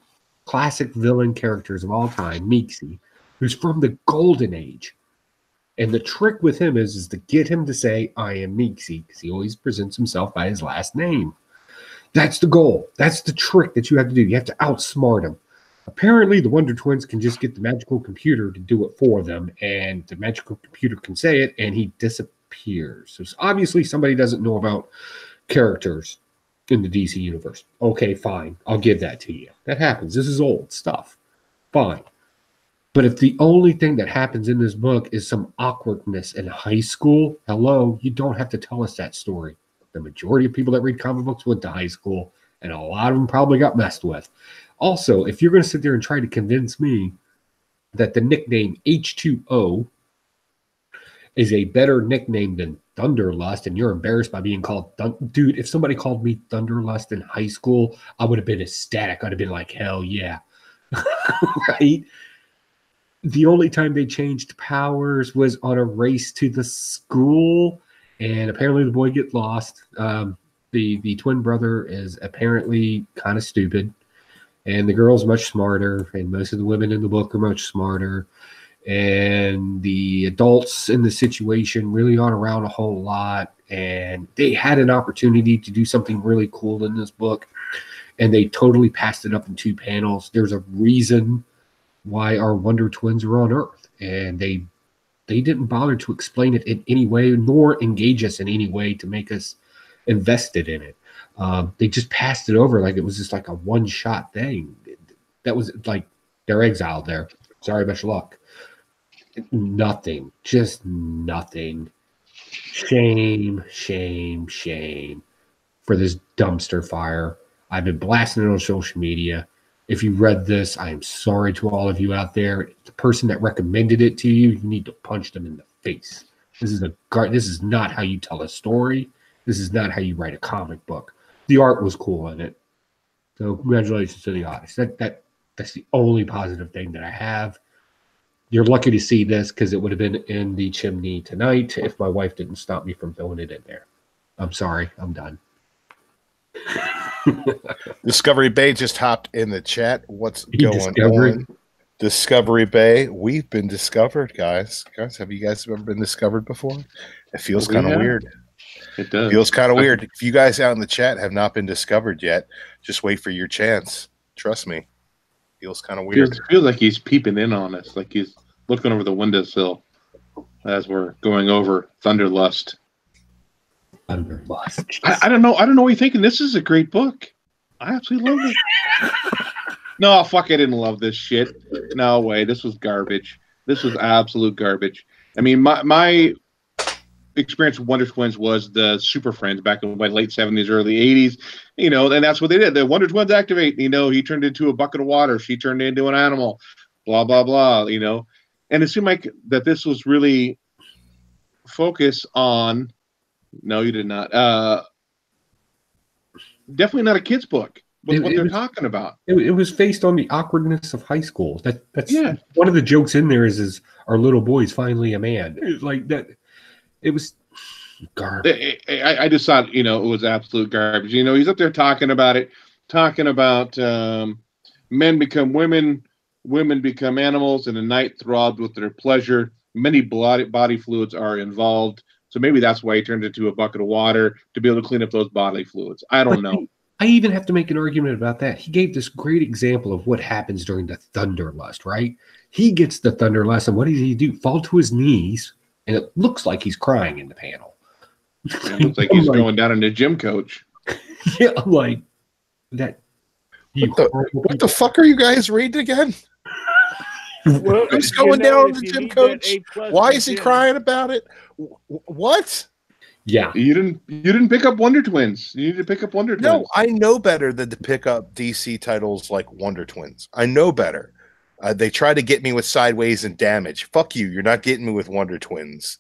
villain characters of all time, Meeksy, who's from the Golden Age. And the trick with him is to get him to say, I am Meeksy, because he always presents himself by his last name. That's the goal. That's the trick that you have to do. You have to outsmart him. Apparently, the Wonder Twins can just get the magical computer to do it for them, and the magical computer can say it, and he disappears. So obviously, somebody doesn't know about characters in the DC universe. Okay, fine. I'll give that to you. That happens. This is old stuff. Fine. But if the only thing that happens in this book is some awkwardness in high school, hello, you don't have to tell us that story. The majority of people that read comic books went to high school, and a lot of them probably got messed with. Also, if you're going to sit there and try to convince me that the nickname H2O is a better nickname than Thunderlust, and you're embarrassed by being called dude, if somebody called me Thunderlust in high school, I would have been ecstatic. I'd have been like, hell yeah. Right? The only time they changed powers was on a race to the school, and apparently the boy get lost. The twin brother is apparently kind of stupid, and the girl's much smarter, and most of the women in the book are much smarter. And the adults in the situation really aren't around a whole lot, and they had an opportunity to do something really cool in this book, and they totally passed it up in 2 panels. There's a reason why our Wonder Twins are on Earth, and they didn't bother to explain it in any way, nor engage us in any way to make us invested in it. They just passed it over like it was just like a one-shot thing. That was like they're exiled there. Sorry, best of luck. Nothing, just nothing. Shame, shame, shame for this dumpster fire. I've been blasting it on social media. If you read this, I am sorry to all of you out there. The person that recommended it to you, you need to punch them in the face. This is not how you tell a story. This is not how you write a comic book. The art was cool in it. So congratulations to the artist. That's the only positive thing that I have. You're lucky to see this because it would have been in the chimney tonight if my wife didn't stop me from throwing it in there. I'm sorry. I'm done. Discovery Bay just hopped in the chat. What's going on? Discovery Bay, we've been discovered, guys. Guys, have you guys ever been discovered before? It feels kind of weird. It does. Feels kind of weird. If you guys out in the chat have not been discovered yet, just wait for your chance. Trust me. Feels kind of weird. Feels like he's peeping in on us, like he's looking over the windowsill as we're going over Thunderlust. Thunderlust. I don't know. I don't know what you're thinking. This is a great book. I absolutely love it. No, fuck, I didn't love this shit. No way. This was garbage. This was absolute garbage. I mean, my experience with Wonder Twins was the Super Friends back in the late 70s, early 80s. You know, and that's what they did. The Wonder Twins activate. You know, he turned into a bucket of water. She turned into an animal. Blah, blah, blah, you know. And it seemed like that this was really focused on... No, you did not. Definitely not a kid's book. What they're talking about. It was based on the awkwardness of high school. That's one of the jokes in there is our little boy's finally a man. It, like that. It was garbage. I just thought, you know, it was absolute garbage. You know, he's up there talking about men become women, women become animals, and the night throbbed with their pleasure. Many body fluids are involved. So maybe that's why he turned into a bucket of water to be able to clean up those bodily fluids. I don't know. I even have to make an argument about that. He gave this great example of what happens during the Thunderlust, right? He gets the Thunderlust, and what does he do? Fall to his knees, and it looks like he's crying in the panel. It looks like he's going down in the gym coach. Yeah, I'm like, that. What the fuck are you guys reading again? Well, Who's going down in the gym coach? Why is he crying about it? What? Yeah, you didn't pick up Wonder Twins. You need to pick up Wonder Twins. No, I know better than to pick up DC titles like Wonder Twins. I know better. They try to get me with Sideways and Damage. Fuck you. You're not getting me with Wonder Twins.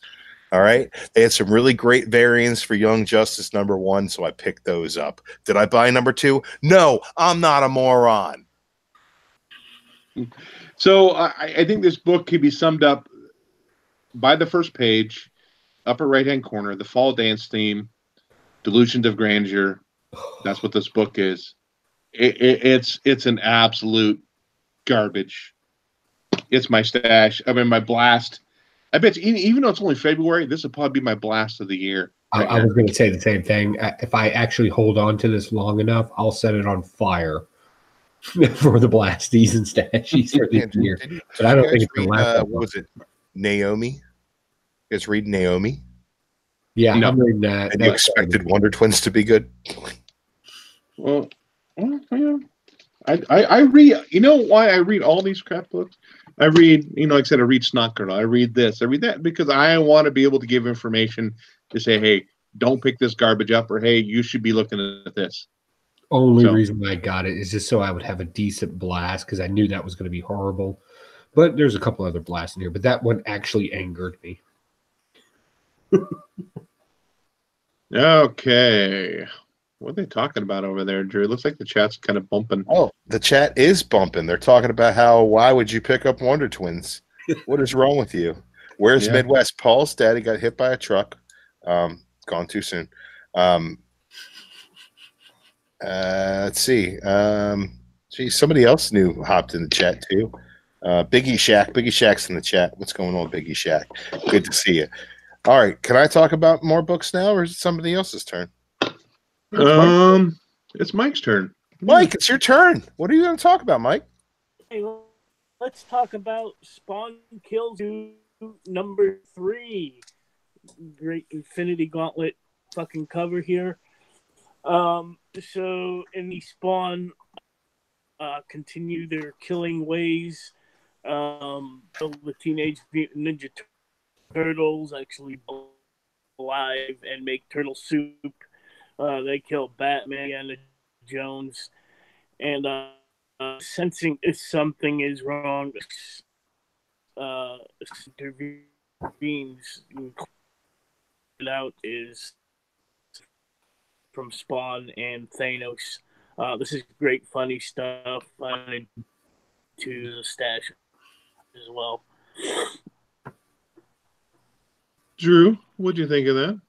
All right. They had some really great variants for Young Justice #1, so I picked those up. Did I buy #2? No, I'm not a moron. So I think this book could be summed up by the first page, upper right-hand corner, the fall dance theme, Delusions of Grandeur. That's what this book is. It's an absolute garbage. It's my stash. I mean, my blast. I bet you, even though it's only February, this will probably be my blast of the year. I was going to say the same thing. If I actually hold on to this long enough, I'll set it on fire for the blasties and stashies for this year. But I don't think it's going to last. What was it? Naomi? It's reading Naomi. Yeah, no. I'm reading that. And you expected Wonder Twins to be good? Well, I read. You know why I read all these crap books? I read, you know, like I said, I read Snot Girl. I read this. I read that because I want to be able to give information to say, hey, don't pick this garbage up, or hey, you should be looking at this. Only reason I got it is just so I would have a decent blast because I knew that was going to be horrible. But there's a couple other blasts in here, but that one actually angered me. Okay. What are they talking about over there, Drew? It looks like the chat's kind of bumping. Oh, the chat is bumping. They're talking about why would you pick up Wonder Twins? What is wrong with you? Where's Midwest? Paul's daddy got hit by a truck. Gone too soon. Let's see. Gee, somebody else new hopped in the chat too. Biggie Shack. Biggie Shack's in the chat. What's going on, Biggie Shack? Good to see you. All right. Can I talk about more books now, or is it somebody else's turn? It's Mike's turn. Mike, it's your turn. What are you going to talk about, Mike? Hey, let's talk about Spawn Kills 2 number 3. Great Infinity Gauntlet fucking cover here. So in the Spawn continue their killing ways. The Teenage Mutant Ninja Turtles actually alive and make turtle soup. They kill Batman and Jones, and sensing if something is wrong, intervenes. Out is from Spawn and Thanos. This is great, funny stuff. To the stash as well. Drew, what'd you think of that?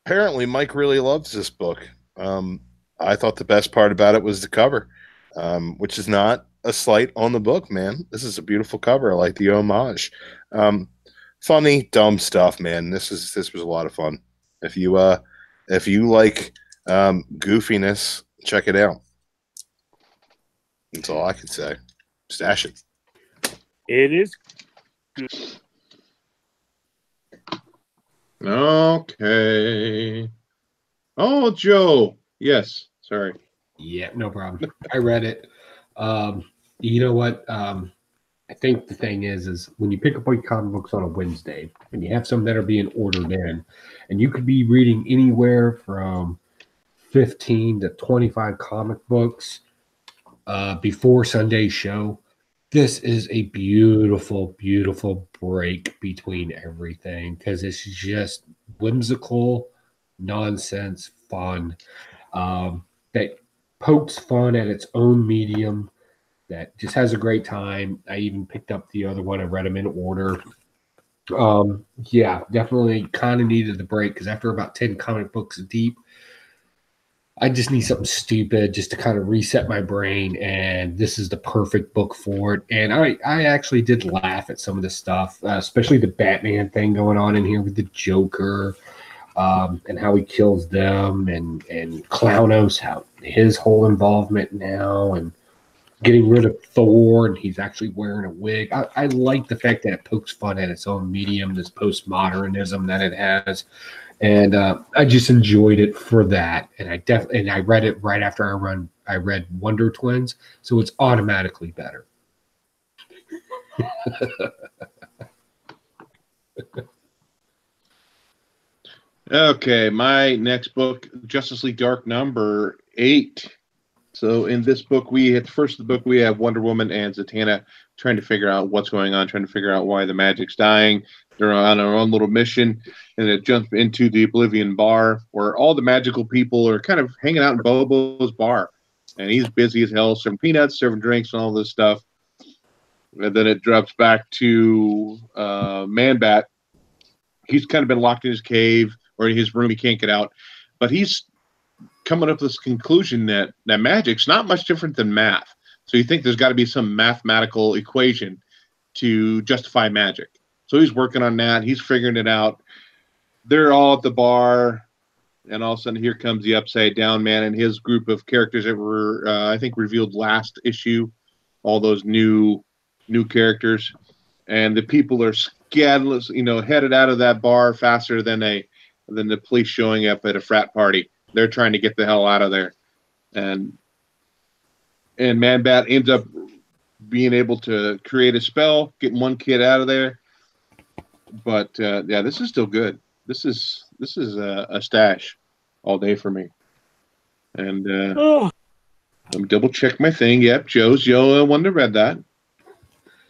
Apparently, Mike really loves this book. I thought the best part about it was the cover, which is not a slight on the book, man. This is a beautiful cover. I like the homage. Funny, dumb stuff, man. This was a lot of fun. If you like goofiness, check it out. That's all I can say. Stash it. It is good. Okay. Oh, Joe. Yes. Sorry. Yeah, no problem. I read it. You know what? I think the thing is when you pick up your comic books on a Wednesday and you have some that are being ordered in, and you could be reading anywhere from 15 to 25 comic books before Sunday's show. This is a beautiful, beautiful break between everything because it's just whimsical, nonsense, fun that pokes fun at its own medium, that just has a great time. I even picked up the other one. I read them in order. Yeah, definitely kind of needed the break because after about 10 comic books deep, I just need something stupid just to kind of reset my brain, and this is the perfect book for it. And I actually did laugh at some of the stuff, especially the Batman thing going on in here with the Joker, and how he kills them, and Clownos, how his whole involvement now, and getting rid of Thor, and he's actually wearing a wig. I like the fact that it pokes fun at its own medium, this postmodernism that it has. And I just enjoyed it for that. And I read it right after I read Wonder Twins, so it's automatically better. Okay, my next book, Justice League Dark number 8. So in this book, at the first of the book, we have Wonder Woman and Zatanna trying to figure out what's going on, trying to figure out why the magic's dying. They're on their own little mission, and it jumps into the Oblivion bar where all the magical people are kind of hanging out in Bobo's bar. And he's busy as hell, serving peanuts, serving drinks, and all this stuff. And then it drops back to Man-Bat. He's kind of been locked in his cave or in his room. He can't get out. But he's coming up with this conclusion that magic's not much different than math. So you think there's got to be some mathematical equation to justify magic. So he's working on that. He's figuring it out. They're all at the bar, and all of a sudden here comes the Upside Down Man and his group of characters that were, I think, revealed last issue. All those new characters, and the people are scandalous, headed out of that bar faster than the police showing up at a frat party. They're trying to get the hell out of there, and Man-Bat ends up being able to create a spell, getting one kid out of there. But yeah, this is still good. This is a stash all day for me. And I'm double check my thing. Yep, Joe wouldn't have read that.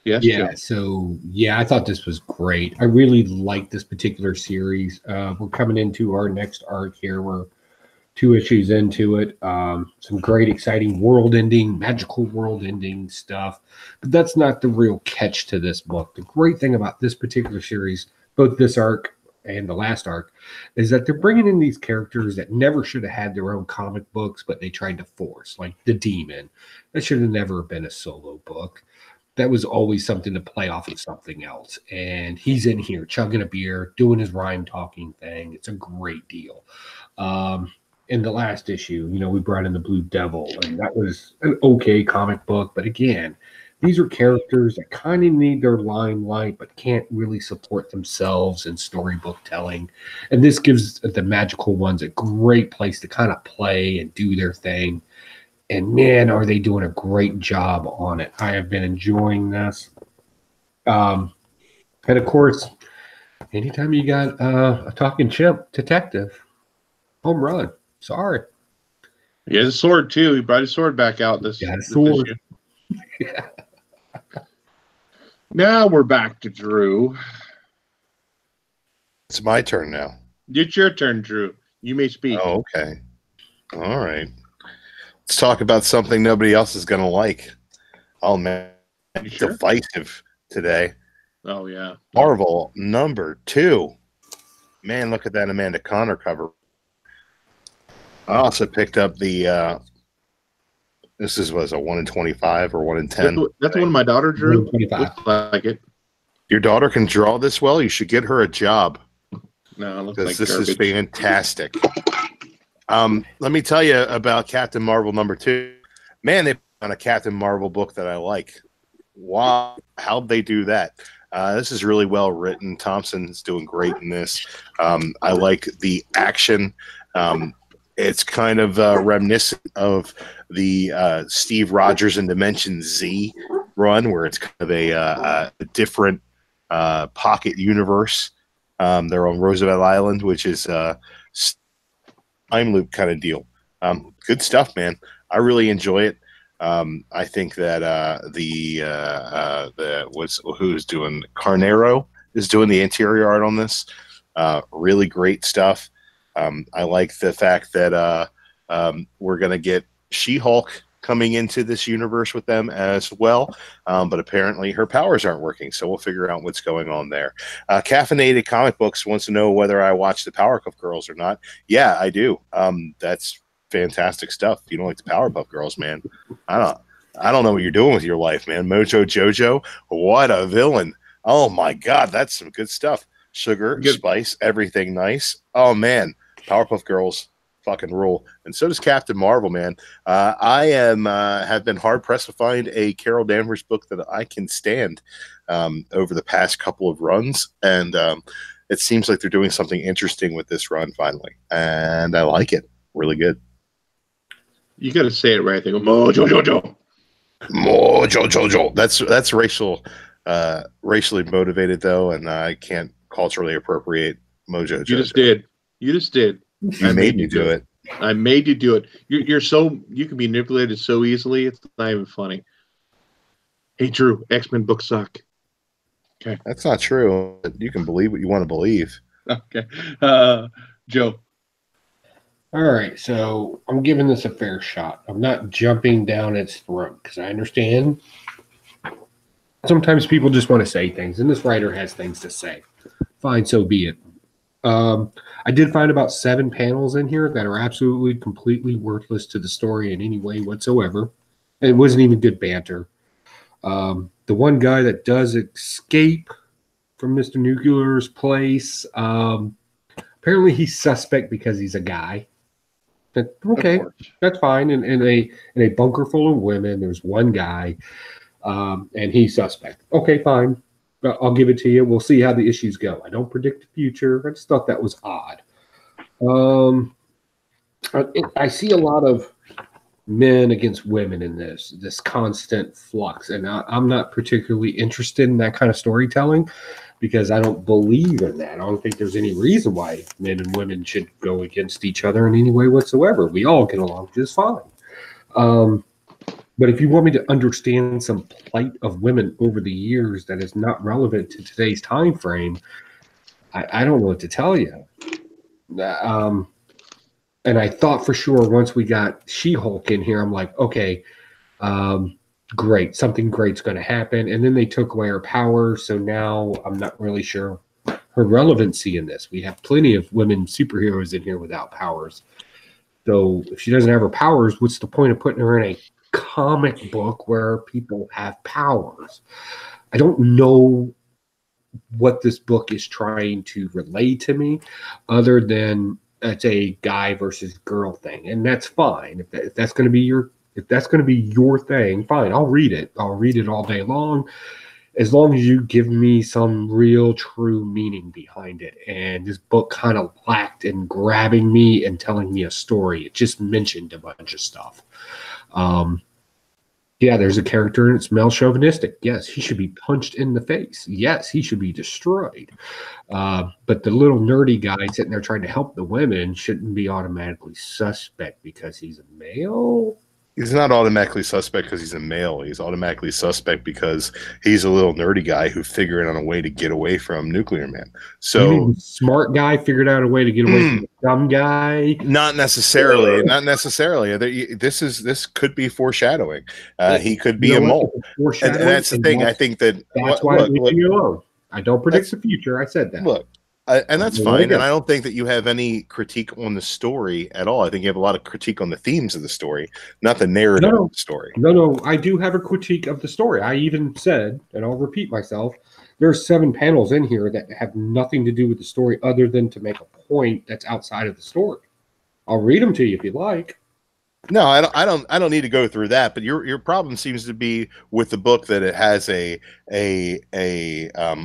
Yes, yeah. Joe. So yeah, I thought this was great. I really like this particular series. We're coming into our next arc here. We're 2 issues into it. Some great, exciting magical world-ending stuff. But that's not the real catch to this book. The great thing about this particular series, both this arc and the last arc, is that they're bringing in these characters that never should have had their own comic books, but they tried to force, like the Demon. That should have never been a solo book. That was always something to play off of something else. And he's in here chugging a beer, doing his rhyme talking thing. It's a great deal. In the last issue, we brought in the Blue Devil, and that was an okay comic book. But again, these are characters that kind of need their limelight, but can't really support themselves in storybook telling. And this gives the magical ones a great place to kind of play and do their thing. And man, are they doing a great job on it. I have been enjoying this. And of course, anytime you got a talking chimp detective, home run. Sorry. He has a sword too. He brought his sword back out this sword. issue. Yeah. Now we're back to Drew. It's my turn now. It's your turn, Drew. You may speak. Oh, okay. All right. Let's talk about something nobody else is going to like. Oh, man. Sure? Divisive today. Oh, yeah. Marvel #2. Man, look at that Amanda Connor cover. I also picked up the this was a 1 in 25 or 1 in 10. That's the one my daughter drew. 25. Looks like it. Your daughter can draw this well. You should get her a job. No, it looks because like this garbage. is fantastic. Let me tell you about Captain Marvel #2. Man, they put on a Captain Marvel book that I like. Wow, how'd they do that? This is really well written. Thompson's doing great in this. I like the action. It's kind of reminiscent of the Steve Rogers and Dimension Z run, where it's kind of a different pocket universe. They're on Roosevelt Island, which is time loop kind of deal. Good stuff, man. I really enjoy it. I think that who's doing Carnero is doing the interior art on this. Really great stuff. I like the fact that we're going to get She-Hulk coming into this universe with them as well. But apparently her powers aren't working, so we'll figure out what's going on there. Caffeinated Comic Books wants to know whether I watch the Powerpuff Girls or not. Yeah, I do. That's fantastic stuff. If you don't like the Powerpuff Girls, man, I don't know what you're doing with your life, man. Mojo Jojo, what a villain. Oh my God, that's some good stuff. Sugar, spice, everything nice. Oh man, Powerpuff Girls fucking rule. And so does Captain Marvel, man. I have been hard pressed to find a Carol Danvers book that I can stand over the past couple of runs, and it seems like they're doing something interesting with this run finally, and I like it. Really good. You got to say it right. They go Mojo Jojo. Mojo Jojo. That's racially motivated though, and I can't culturally appropriate Mojo Jojo. You just did. You made me do it. I made you do it. You can be manipulated so easily. It's not even funny. Hey Drew, X-Men books suck. Okay, that's not true. You can believe what you want to believe. Okay, Joe. All right, so I'm giving this a fair shot. I'm not jumping down its throat because I understand sometimes people just want to say things, and this writer has things to say. Fine, so be it. I did find about 7 panels in here that are absolutely, completely worthless to the story in any way whatsoever. It wasn't even good banter. The one guy that does escape from Mr. Nuclear's place, apparently he's suspect because he's a guy. But, okay, that's fine. In a bunker full of women, there's one guy, and he's suspect. Okay, fine. I'll give it to you. We'll see how the issues go. I don't predict the future. I just thought that was odd. I see a lot of men against women in this constant flux, and I'm not particularly interested in that kind of storytelling because I don't believe in that. I don't think there's any reason why men and women should go against each other in any way whatsoever. We all get along just fine. But if you want me to understand some plight of women over the years that is not relevant to today's time frame, I don't know what to tell you. And I thought for sure once we got She-Hulk in here, I'm like, okay, something great's going to happen. And then they took away her power, so now I'm not really sure her relevancy in this. We have plenty of women superheroes in here without powers. So if she doesn't have her powers, what's the point of putting her in a comic book where people have powers? I don't know what this book is trying to relay to me, other than it's a guy versus girl thing, and that's fine. If that's going to be your thing, fine. I'll read it. I'll read it all day long, as long as you give me some real, true meaning behind it. And this book kind of lacked in grabbing me and telling me a story. It just mentioned a bunch of stuff. Yeah, there's a character and it's male chauvinistic. Yes, he should be punched in the face. Yes, he should be destroyed. But the little nerdy guy sitting there trying to help the women shouldn't be automatically suspect because he's a male. He's not automatically suspect because he's a male. He's automatically suspect because he's a little nerdy guy who figured out a way to get away from Nuclear Man. So the smart guy figured out a way to get away from the dumb guy. Not necessarily. Not necessarily. This could be foreshadowing. He could be a mole. And that's the thing. I think that's why I'm leaving you alone. I don't predict the future. I said that. Look. And that's fine. And I don't think that you have any critique on the story at all. I think you have a lot of critique on the themes of the story, not the narrative of the story. No, I do have a critique of the story. I even said, and I'll repeat myself, there's 7 panels in here that have nothing to do with the story other than to make a point that's outside of the story. I'll read them to you if you like. No, I don't need to go through that. But your problem seems to be with the book that it has a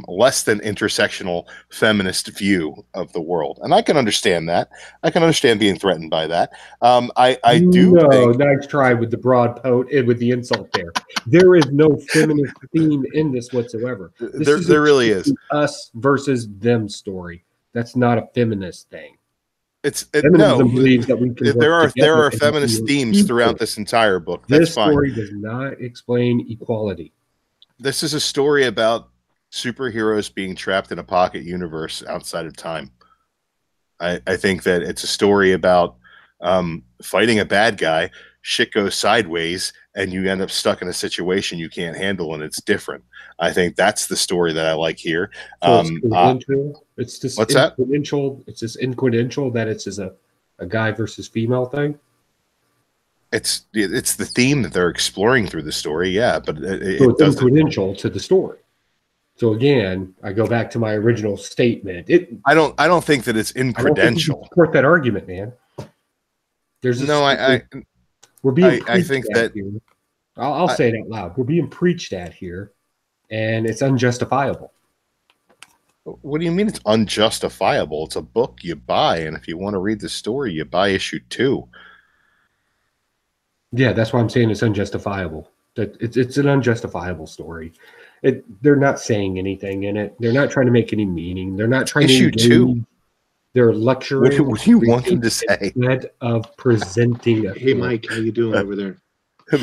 less than intersectional feminist view of the world, and I can understand that. I can understand being threatened by that. I do. No, nice try with the broad pote and with the insult there. There is no feminist theme in this whatsoever. There really is us versus them story. That's not a feminist thing. There are feminist themes throughout this entire book. This story does not explain equality. This is a story about superheroes being trapped in a pocket universe outside of time. I think that it's a story about fighting a bad guy, shit goes sideways, and you end up stuck in a situation you can't handle, and it's different. I think that's the story that I like here. So it's this what's that? It's this inquidential that it's just a guy versus female thing. It's the theme that they're exploring through the story, yeah. But it's inquidential to the story. So again, I go back to my original statement. I don't think that it's incredential. Support that argument, man. We're being. I think that here. I'll say it out loud. We're being preached at here, and it's unjustifiable. What do you mean it's unjustifiable? It's a book you buy, and if you want to read the story, you buy issue 2. Yeah, that's why I'm saying it's unjustifiable. That it's an unjustifiable story. They're not saying anything in it. They're not trying to make any meaning. They're not trying issue to issue 2. They're lecturing. What do you want them to say? Instead of presenting. Hey, Mike, how you doing over there?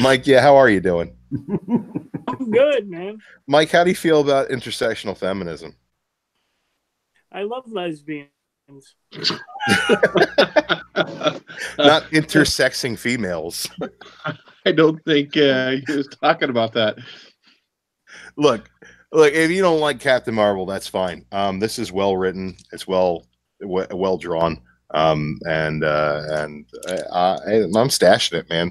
Mike, yeah, how are you doing? I'm good, man. Mike, how do you feel about intersectional feminism? I love lesbians. Not intersexing females. I don't think he was talking about that. Look, if you don't like Captain Marvel, that's fine. This is well written. It's well drawn. I'm stashing it, man.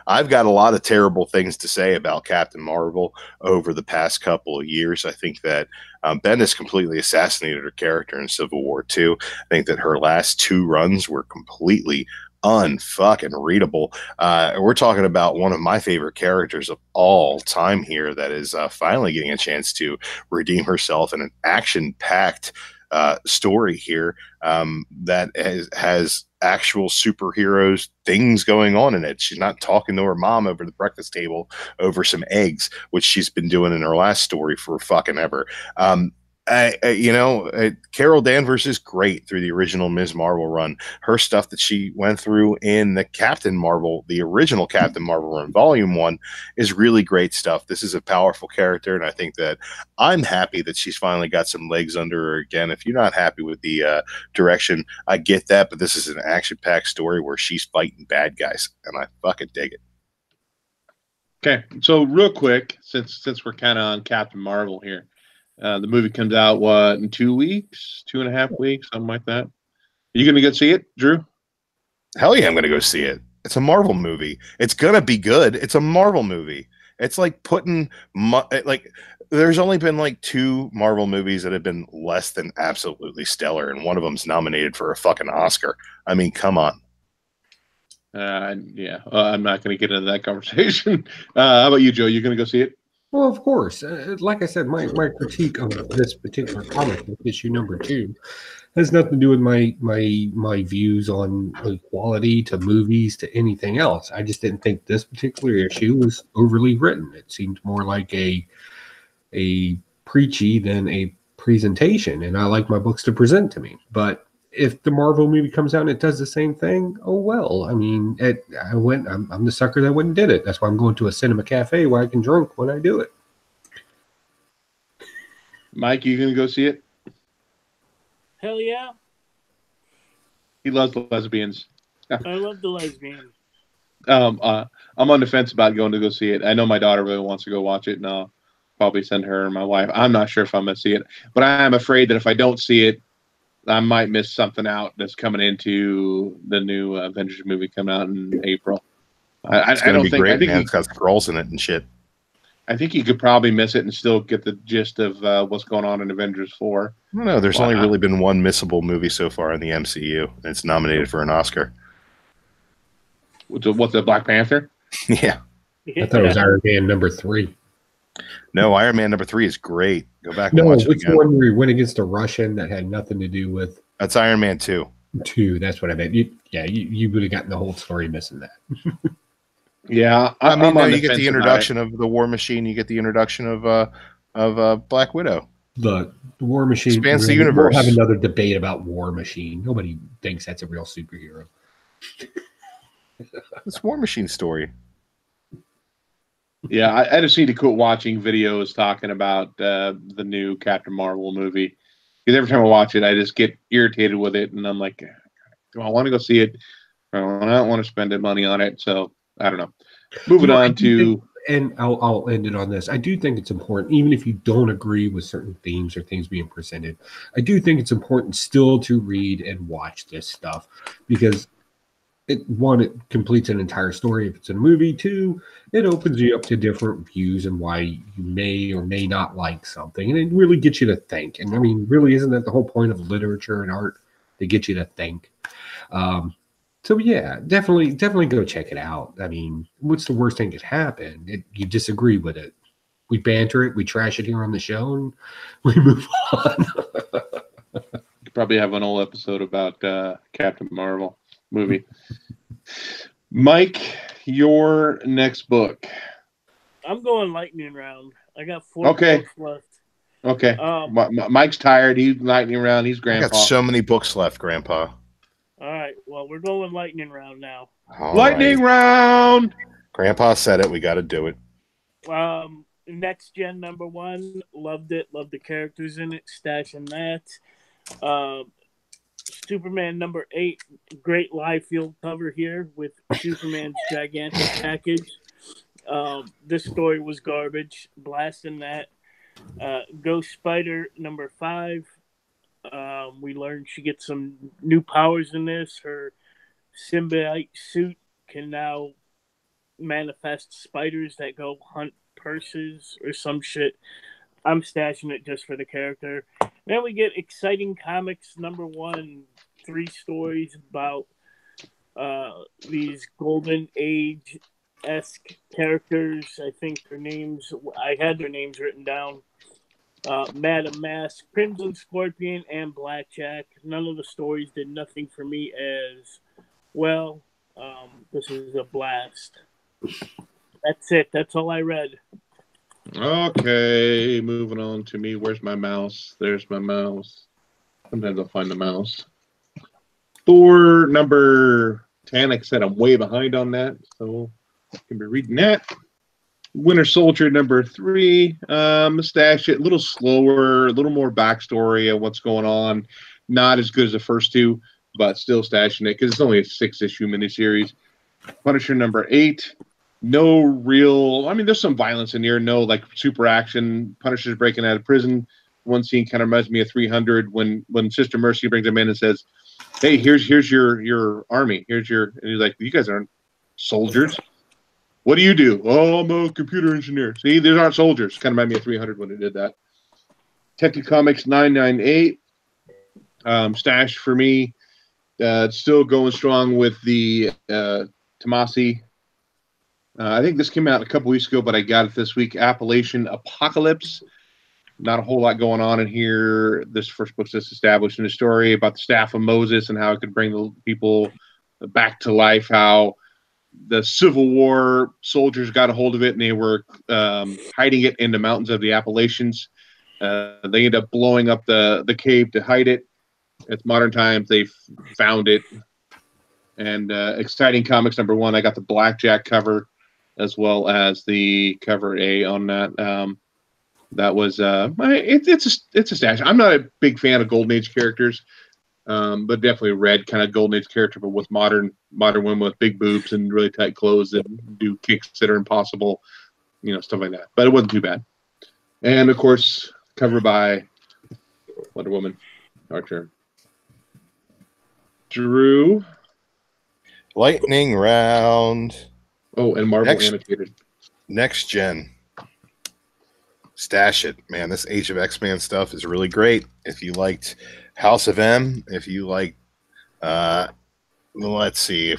I've got a lot of terrible things to say about Captain Marvel over the past couple of years. I think that Bendis completely assassinated her character in Civil War II. I think that her last 2 runs were completely unfucking readable. We're talking about one of my favorite characters of all time here that is finally getting a chance to redeem herself in an action-packed story here that has actual superheroes things going on in it. She's not talking to her mom over the breakfast table over some eggs, which she's been doing in her last story for fucking ever. Carol Danvers is great through the original Ms. Marvel run. Her stuff that she went through in the original Captain Marvel run, Volume 1, is really great stuff. This is a powerful character, and I think that I'm happy that she's finally got some legs under her again. If you're not happy with the direction, I get that, but this is an action-packed story where she's fighting bad guys, and I fucking dig it. Okay, so real quick, since we're kind of on Captain Marvel here, The movie comes out in 2 weeks, 2.5 weeks, something like that. Are you gonna go see it, Drew? Hell yeah, I'm gonna go see it. It's a Marvel movie. It's gonna be good. It's a Marvel movie. It's like putting there's only been like 2 Marvel movies that have been less than absolutely stellar, and one of them's nominated for a fucking Oscar. I mean, come on. Yeah, I'm not going to get into that conversation. How about you, Joe? You going to go see it? Well, of course. Like I said, my critique of this particular comic book, issue number 2, has nothing to do with my views on equality to movies to anything else. I just didn't think this particular issue was overly written. It seemed more like a preachy than a presentation, and I like my books to present to me. But if the Marvel movie comes out and it does the same thing, oh well. I mean, I'm the sucker that went and did it. That's why I'm going to a cinema cafe where I can drink when I do it. Mike, you gonna go see it? Hell yeah. He loves the lesbians. I love the lesbians. I'm on the fence about going to go see it. I know my daughter really wants to go watch it, and I'll probably send her and my wife. I'm not sure if I'm gonna see it, but I am afraid that if I don't see it, I might miss something out that's coming into the new Avengers movie coming out in April. It's going to be great, man. It's got scrolls in it and shit. I think you could probably miss it and still get the gist of what's going on in Avengers 4. No, there's only really been one missable movie so far in the MCU, and it's nominated for an Oscar. What's the Black Panther? Yeah. I thought it was Iron Man number 3. No, Iron Man number 3 is great. Go back and No, watch it which again. one where he went against a Russian that had nothing to do with That's Iron Man 2. 2? That's what I meant. You would have gotten the whole story missing that. Yeah, I mean, no, you get the introduction of the War Machine. You get the introduction of Black Widow. The War Machine expands the universe. We'll have another debate about War Machine. Nobody thinks that's a real superhero. It's War Machine's story. Yeah, I just need to quit watching videos talking about the new Captain Marvel movie. Because every time I watch it, I just get irritated with it, and I'm like, do I want to go see it? I don't want to spend the money on it, so I don't know. Moving on to... And I'll end it on this. I do think it's important, even if you don't agree with certain themes or things being presented, I do think it's important still to read and watch this stuff, because it completes an entire story if it's a movie. 2, it opens you up to different views and why you may or may not like something, and it really gets you to think. And I mean, really, isn't that the whole point of literature and art, to get you to think? So yeah, definitely go check it out. I mean, what's the worst thing that could happen? You disagree with it. We banter it, we trash it here on the show, and we move on. Could probably have an whole episode about Captain Marvel movie. Mike, your next book. I'm going lightning round. I got 4 books left. Okay. Mike's tired. He's lightning round. He's grandpa. I got so many books left, Grandpa. All right. Well, we're going lightning round now. Lightning round. Grandpa said it. We got to do it. Next Gen number 1. Loved it. Loved the characters in it. Stashing that. Superman number 8, great live field cover here with Superman's gigantic package. This story was garbage. Blasting that. Ghost Spider number 5. We learned she gets some new powers in this. Her symbiote suit can now manifest spiders that go hunt purses or some shit. I'm stashing it just for the character. Then we get Exciting Comics number 1, 3 stories about these Golden Age-esque characters. I think their names, I had their names written down. Madam Mask, Crimson Scorpion, and Blackjack. None of the stories did nothing for me as well. This is a blast. That's it. That's all I read. Okay, moving on to me. Where's my mouse? There's my mouse. Sometimes I'll find the mouse. Thor number 10. Like I said, I'm way behind on that, so I can be reading that. Winter Soldier number 3. Stash it a little slower, a little more backstory of what's going on. Not as good as the first 2, but still stashing it because it's only a 6-issue miniseries. Punisher number 8. No real, I mean, there's some violence in here. No like super action. Punisher's breaking out of prison. one scene kind of reminds me of 300 when Sister Mercy brings him in and says, "Hey, here's your army. And he's like, you guys aren't soldiers. What do you do? Oh, I'm a computer engineer. See, these aren't soldiers." Kind of remind me of 300 when it did that. Detective Comics 998. Stash for me. Still going strong with the Tomasi. I think this came out a couple weeks ago, but I got it this week. Appalachian Apocalypse. Not a whole lot going on in here. This first book's just establishing a story about the staff of Moses and how it could bring the people back to life, how the Civil War soldiers got a hold of it and they were hiding it in the mountains of the Appalachians. They ended up blowing up the cave to hide it. It's modern times. They found it. And exciting comics #1. I got the Blackjack cover as well as the cover A on that. That was it's a stash. I'm not a big fan of Golden Age characters, but definitely a red kind of Golden Age character, but with modern women with big boobs and really tight clothes and do kicks that are impossible, stuff like that. But it wasn't too bad. And of course, cover by Wonder Woman. Our turn. Drew. Lightning round. Oh, and Marvel annotated. Next gen. Stash it, man. This Age of X-Men stuff is really great. If you liked House of M, if you liked, if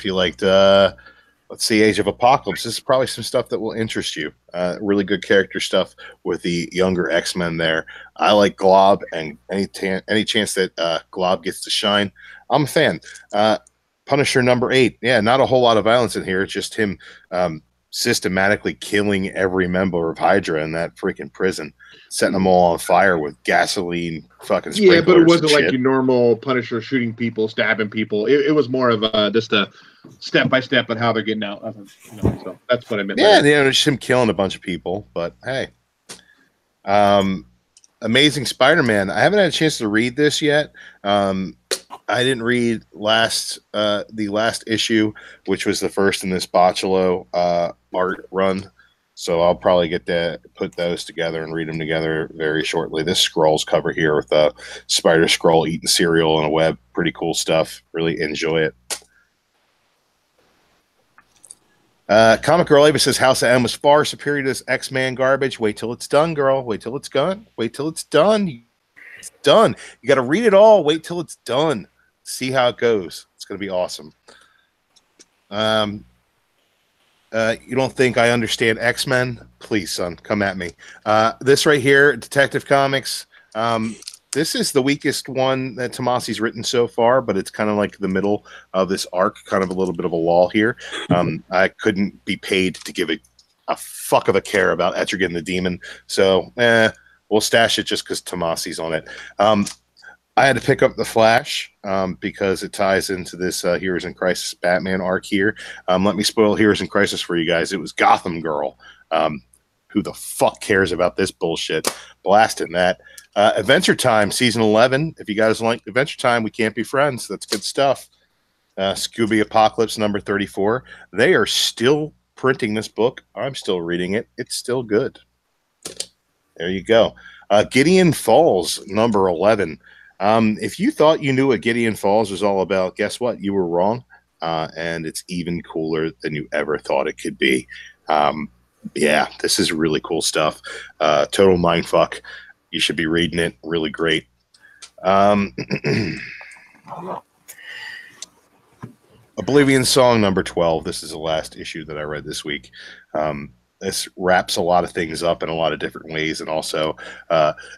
you liked, Age of Apocalypse, this is probably some stuff that will interest you. Really good character stuff with the younger X-Men there. I like Glob, and any chance that Glob gets to shine, I'm a fan. Punisher #8. Yeah, not a whole lot of violence in here. It's just him systematically killing every member of Hydra in that freaking prison, setting them all on fire with gasoline fucking sprinklers. Yeah, but it wasn't like your normal Punisher shooting people, stabbing people. It was more of just a step-by-step on how they're getting out. So that's what I meant. Yeah, just him killing a bunch of people. But hey. Amazing Spider-Man. I haven't had a chance to read this yet. I didn't read the last issue, which was the first in this Bocciolo art run. So I'll probably get to put those together and read them together very shortly. This Skrulls cover here with a Spider Skrull eating cereal in a web. Pretty cool stuff. Really enjoy it. Comic Girl Ava says House of M was far superior to this X-Man garbage. Wait till it's done, girl. Wait till it's done. Wait till it's done. It's done. You got to read it all. Wait till it's done. See how it goes. It's going to be awesome. You don't think I understand X-Men? Please, son, come at me. This right here, Detective Comics. This is the weakest one that Tomasi's written so far, but it's kind of like the middle of this arc, kind of a little bit of a lull here. I couldn't be paid to give a fuck of a care about Etrigan the Demon, so we'll stash it just because Tomasi's on it. I had to pick up The Flash because it ties into this Heroes in Crisis Batman arc here. Let me spoil Heroes in Crisis for you guys. It was Gotham Girl. Who the fuck cares about this bullshit? Blasting that. Adventure Time, Season 11. If you guys like Adventure Time, we can't be friends. That's good stuff. Scooby Apocalypse #34. They are still printing this book. I'm still reading it. It's still good. There you go. Gideon Falls, #11. If you thought you knew what Gideon Falls was all about, guess what? You were wrong. And it's even cooler than you ever thought it could be. Yeah, this is really cool stuff. Total mindfuck. You should be reading it. Really great. Oblivion Song #12. This is the last issue that I read this week. This wraps a lot of things up in a lot of different ways and also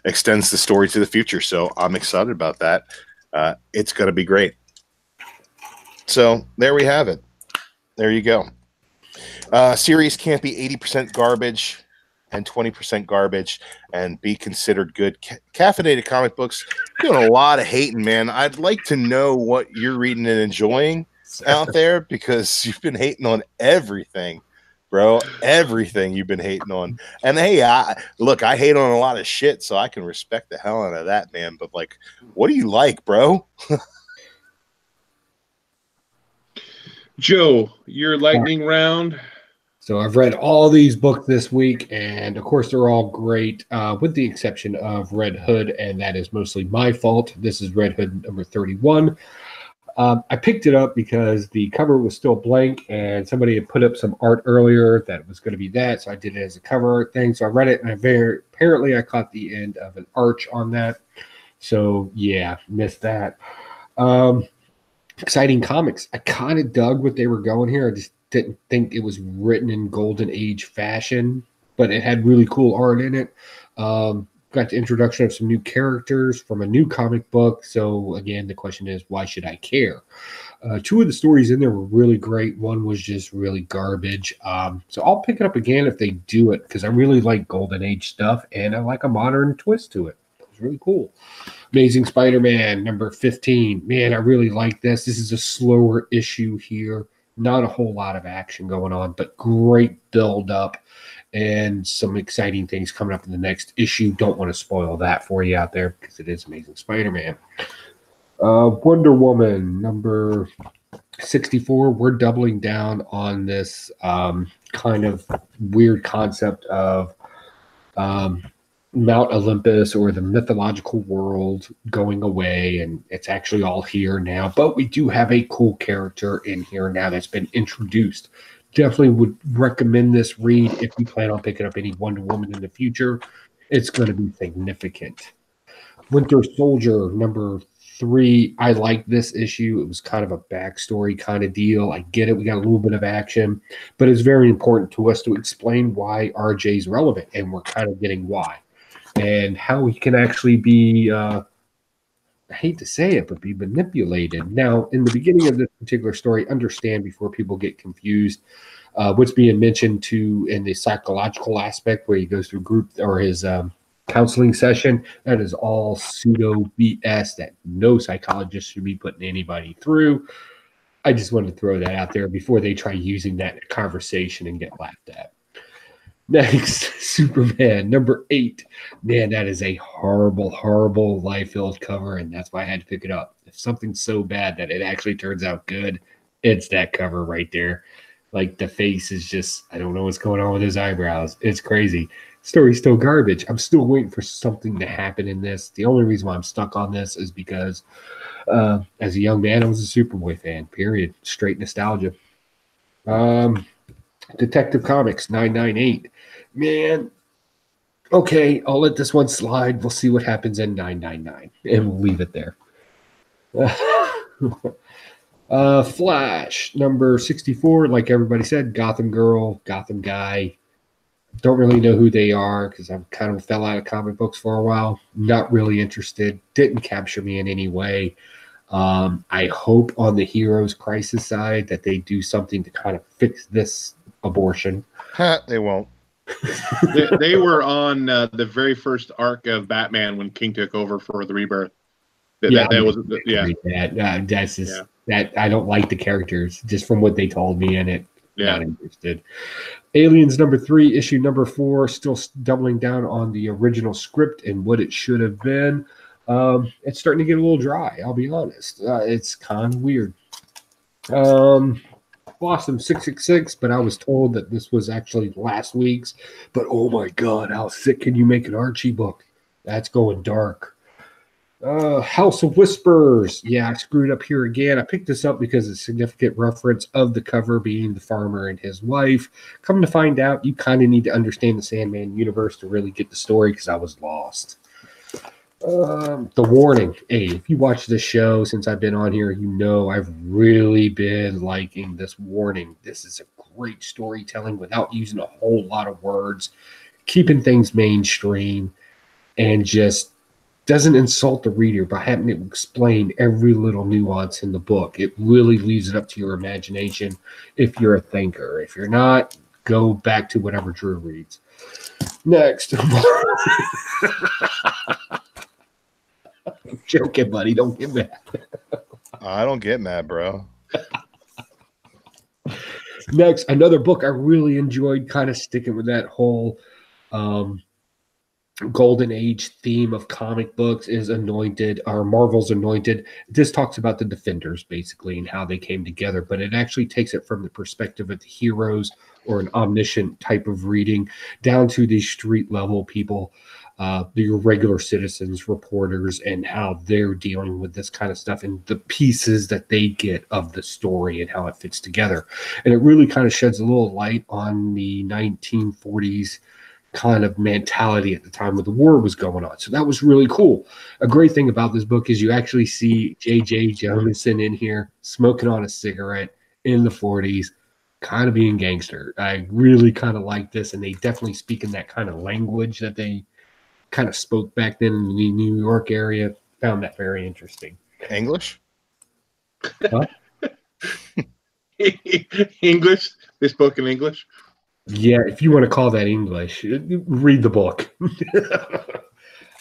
extends the story to the future. So I'm excited about that. It's going to be great. So there we have it. There you go. Series can't be 80% garbage and 20% garbage and be considered good. Caffeinated Comic Books, doing a lot of hating, man. I'd like to know what you're reading and enjoying out there because you've been hating on everything, bro. Everything you've been hating on. And hey, look, I hate on a lot of shit, so I can respect the hell out of that, man. But like, what do you like, bro? Joe, your lightning round. So I've read all these books this week, and of course they're all great, with the exception of Red Hood, and that is mostly my fault. This is Red Hood number 31. I picked it up because the cover was still blank, and somebody had put up some art earlier that was going to be that, so I did it as a cover art thing. So I read it, and apparently I caught the end of an arch on that. So yeah, missed that. Exciting comics. I kind of dug what they were going here. I just didn't think it was written in golden age fashion, but it had really cool art in it. Got the introduction of some new characters from a new comic book. So again, the question is, why should I care? Two of the stories in there were really great. One was just really garbage. So I'll pick it up again if they do it, because I really like golden age stuff and I like a modern twist to it. It's really cool. Amazing Spider-Man number 15. Man, I really like this. This is a slower issue here. Not a whole lot of action going on, but great build up and some exciting things coming up in the next issue. Don't want to spoil that for you out there because it is Amazing Spider-Man. Wonder Woman number 64. We're doubling down on this kind of weird concept of Mount Olympus, or the mythological world, going away, and it's actually all here now. But we do have a cool character in here now that's been introduced. Definitely would recommend this read if you plan on picking up any Wonder Woman in the future. It's going to be significant. Winter Soldier number 3. I like this issue. It was kind of a backstory kind of deal. I get it. We got a little bit of action, but it's very important to us to explain why RJ is relevant, and we're kind of getting why. And how he can actually be, I hate to say it, but be manipulated. Now, in the beginning of this particular story, understand before people get confused, what's being mentioned to in the psychological aspect where he goes through group or his counseling session, that is all pseudo BS that no psychologist should be putting anybody through. I just wanted to throw that out there before they try using that in a conversation and get laughed at. Next, Superman number 8. Man, that is a horrible, horrible Liefeld cover, and that's why I had to pick it up. If something's so bad that it actually turns out good, it's that cover right there. Like, the face is just, I don't know what's going on with his eyebrows. It's crazy. Story's still garbage. I'm still waiting for something to happen in this. The only reason why I'm stuck on this is because as a young man, I was a Superboy fan, period. Straight nostalgia. Detective Comics 998. Man, okay, I'll let this one slide. We'll see what happens in 999, and we'll leave it there. Flash number 64. Like everybody said, Gotham Girl, Gotham Guy. Don't really know who they are because I kind of fell out of comic books for a while. Not really interested. Didn't capture me in any way. I hope on the Heroes Crisis side that they do something to kind of fix this abortion. They won't. They were on the very first arc of Batman when King took over for the Rebirth. That That's just that I don't like the characters just from what they told me in it. Yeah. Not interested. Aliens number 3, issue number 4, still doubling down on the original script and what it should have been. It's starting to get a little dry, I'll be honest. It's kind of weird. Blossom 666, but I was told that this was actually last week's. But oh my God, how sick can you make an Archie book? That's going dark. House of Whispers. Yeah, I screwed up here again. I picked this up because of significant reference of the cover being the farmer and his wife. Come to find out, you kind of need to understand the Sandman universe to really get the story because I was lost. The Warning. Hey, if you watch this show since I've been on here, you know I've really been liking this Warning. This is a great storytelling without using a whole lot of words, keeping things mainstream, and just doesn't insult the reader by having to explain every little nuance in the book. It really leaves it up to your imagination if you're a thinker. If you're not, go back to whatever Drew reads. Next. I'm joking, buddy. Don't get mad. I don't get mad, bro. Next, another book I really enjoyed, kind of sticking with that whole golden age theme of comic books, is Anointed, or Marvel's Anointed. This talks about the Defenders basically and how they came together, but it actually takes it from the perspective of the heroes or an omniscient type of reading, down to the street level people, your regular citizens, reporters, and how they're dealing with this kind of stuff and the pieces that they get of the story and how it fits together. And it really kind of sheds a little light on the 1940s kind of mentality at the time when the war was going on. So that was really cool. A great thing about this book is you actually see J.J. Jameson in here smoking on a cigarette in the 40s, kind of being gangster. I really kind of like this, and they definitely speak in that kind of language that they kind of spoke back then in the New York area. Found that very interesting. English? Huh? English? They spoke in English? Yeah, if you want to call that English, read the book.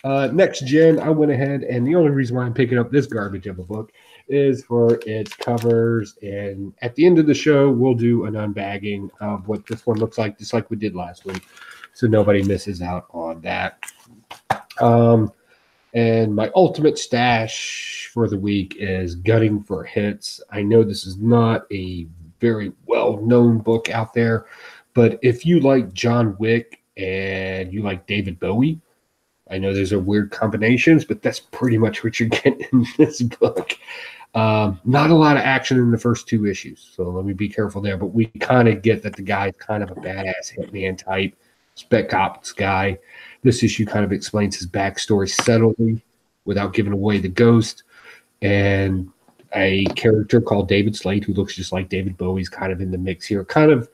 Next gen, I went ahead, and the only reason why I'm picking up this garbage of a book is for its covers. And at the end of the show, we'll do an unbagging of what this one looks like, just like we did last week, so nobody misses out on that. And my ultimate stash for the week is Gunning for Hits. I know this is not a very well-known book out there, but if you like John Wick and you like David Bowie, I know those are weird combinations, but that's pretty much what you're getting in this book. Not a lot of action in the first two issues, so let me be careful there. But we kind of get that the guy's kind of a badass hitman type, spec ops guy. This issue kind of explains his backstory subtly without giving away the ghost. And a character called David Slade, who looks just like David Bowie's kind of in the mix here, kind of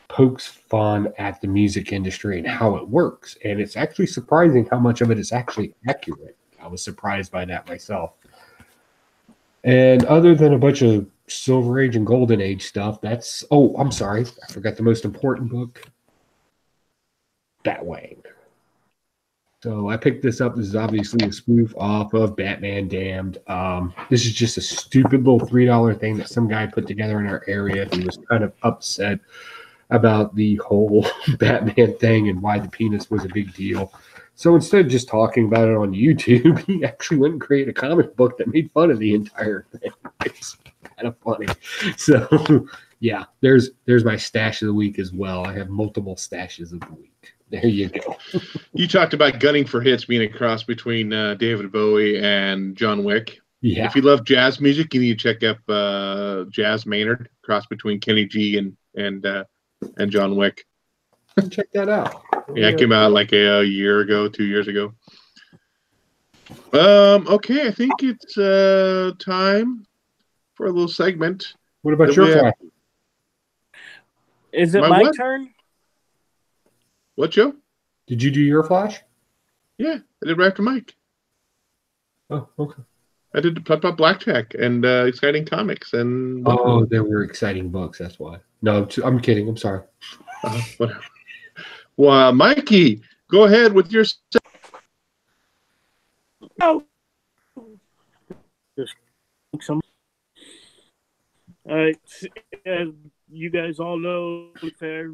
pokes fun at the music industry and how it works. And it's actually surprising how much of it is actually accurate. I was surprised by that myself. And other than a bunch of Silver Age and Golden Age stuff, that's... Oh, I'm sorry. I forgot the most important book. Batwang. So I picked this up. This is obviously a spoof off of Batman Damned. This is just a stupid little $3 thing that some guy put together in our area. He was kind of upset about the whole Batman thing and why the penis was a big deal. So instead of just talking about it on YouTube, he actually went and created a comic book that made fun of the entire thing. It's kind of funny. So yeah, there's my stash of the week as well. I have multiple stashes of the week. There you go. You talked about Gunning for Hits being a cross between David Bowie and John Wick. Yeah. If you love jazz music, you need to check up Jazz Maynard, cross between Kenny G and John Wick. Check that out. Yeah, it came out like a year ago, 2 years ago. Okay, I think it's time for a little segment. What about your flash? Is it my turn? What, Joe? Did you do your flash? Yeah, I did right after Mike. Oh, okay. I did Pop Up Blackjack and Exciting Comics. And oh, there were exciting books. That's why. No, I'm kidding. I'm sorry. Whatever. Well, Mikey, go ahead with your. Oh. All right. You guys all know Fair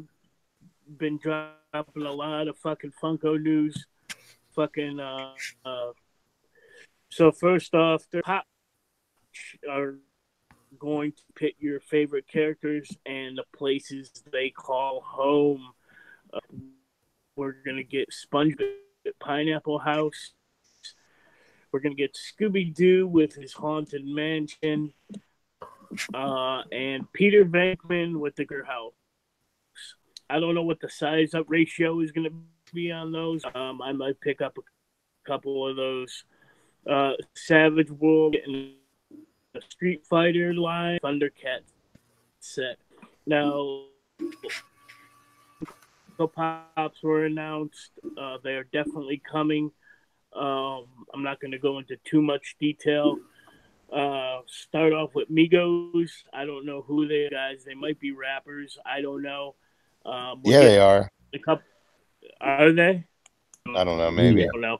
been dropping a lot of fucking Funko news. Fucking so first off, the Pop are going to pit your favorite characters and the places they call home. We're gonna get SpongeBob at Pineapple House. We're gonna get Scooby-Doo with his Haunted Mansion, and Peter Venkman with the Grr House. I don't know what the size up ratio is gonna be on those. I might pick up a couple of those. Savage World getting a Street Fighter line, Thundercat set. Now, the Pops were announced. They are definitely coming. I'm not going to go into too much detail. Start off with Migos. I don't know who they are, guys. They might be rappers. I don't know. Yeah, they are. Are they? I don't know. Maybe. I don't know.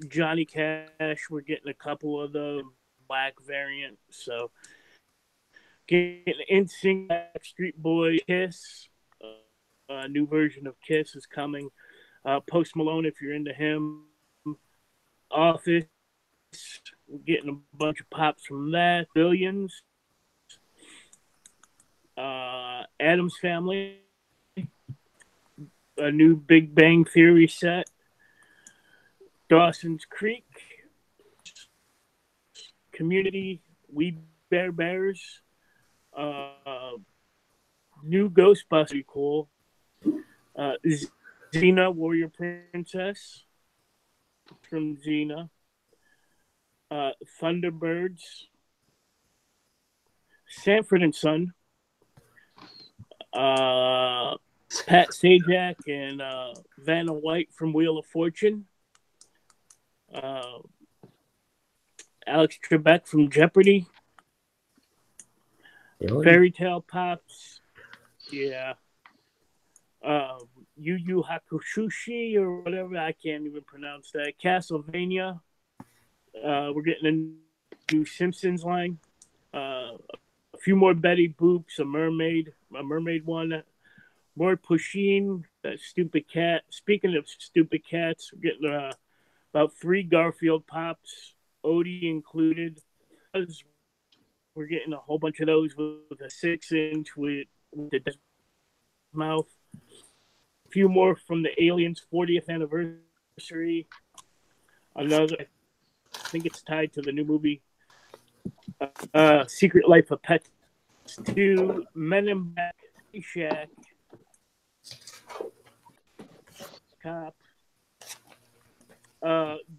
Johnny Cash, we're getting a couple of the black variant. So, getting NSYNC, Backstreet Boy, Kiss. A new version of Kiss is coming. Post Malone, if you're into him. Office, we're getting a bunch of pops from that. Billions. Addams Family, a new Big Bang Theory set, Dawson's Creek, Community, We Bear Bears, new Ghostbusters, cool, Xena, Warrior Princess from Xena, Thunderbirds, Sanford and Son, Pat Sajak and Vanna White from Wheel of Fortune, Alex Trebek from Jeopardy, Really? Fairy Tale Pops, yeah, Yu Yu Hakushushi or whatever, I can't even pronounce that, Castlevania, we're getting a new Simpsons line, a few more Betty Boops, a mermaid one, more Pusheen, that stupid cat. Speaking of stupid cats, we're getting about 3 Garfield Pops, Odie included. We're getting a whole bunch of those with a 6-inch with the mouth. A few more from the Aliens 40th anniversary. Another, I think it's tied to the new movie, Secret Life of Pets 2, Men in Black, Shack, Cop,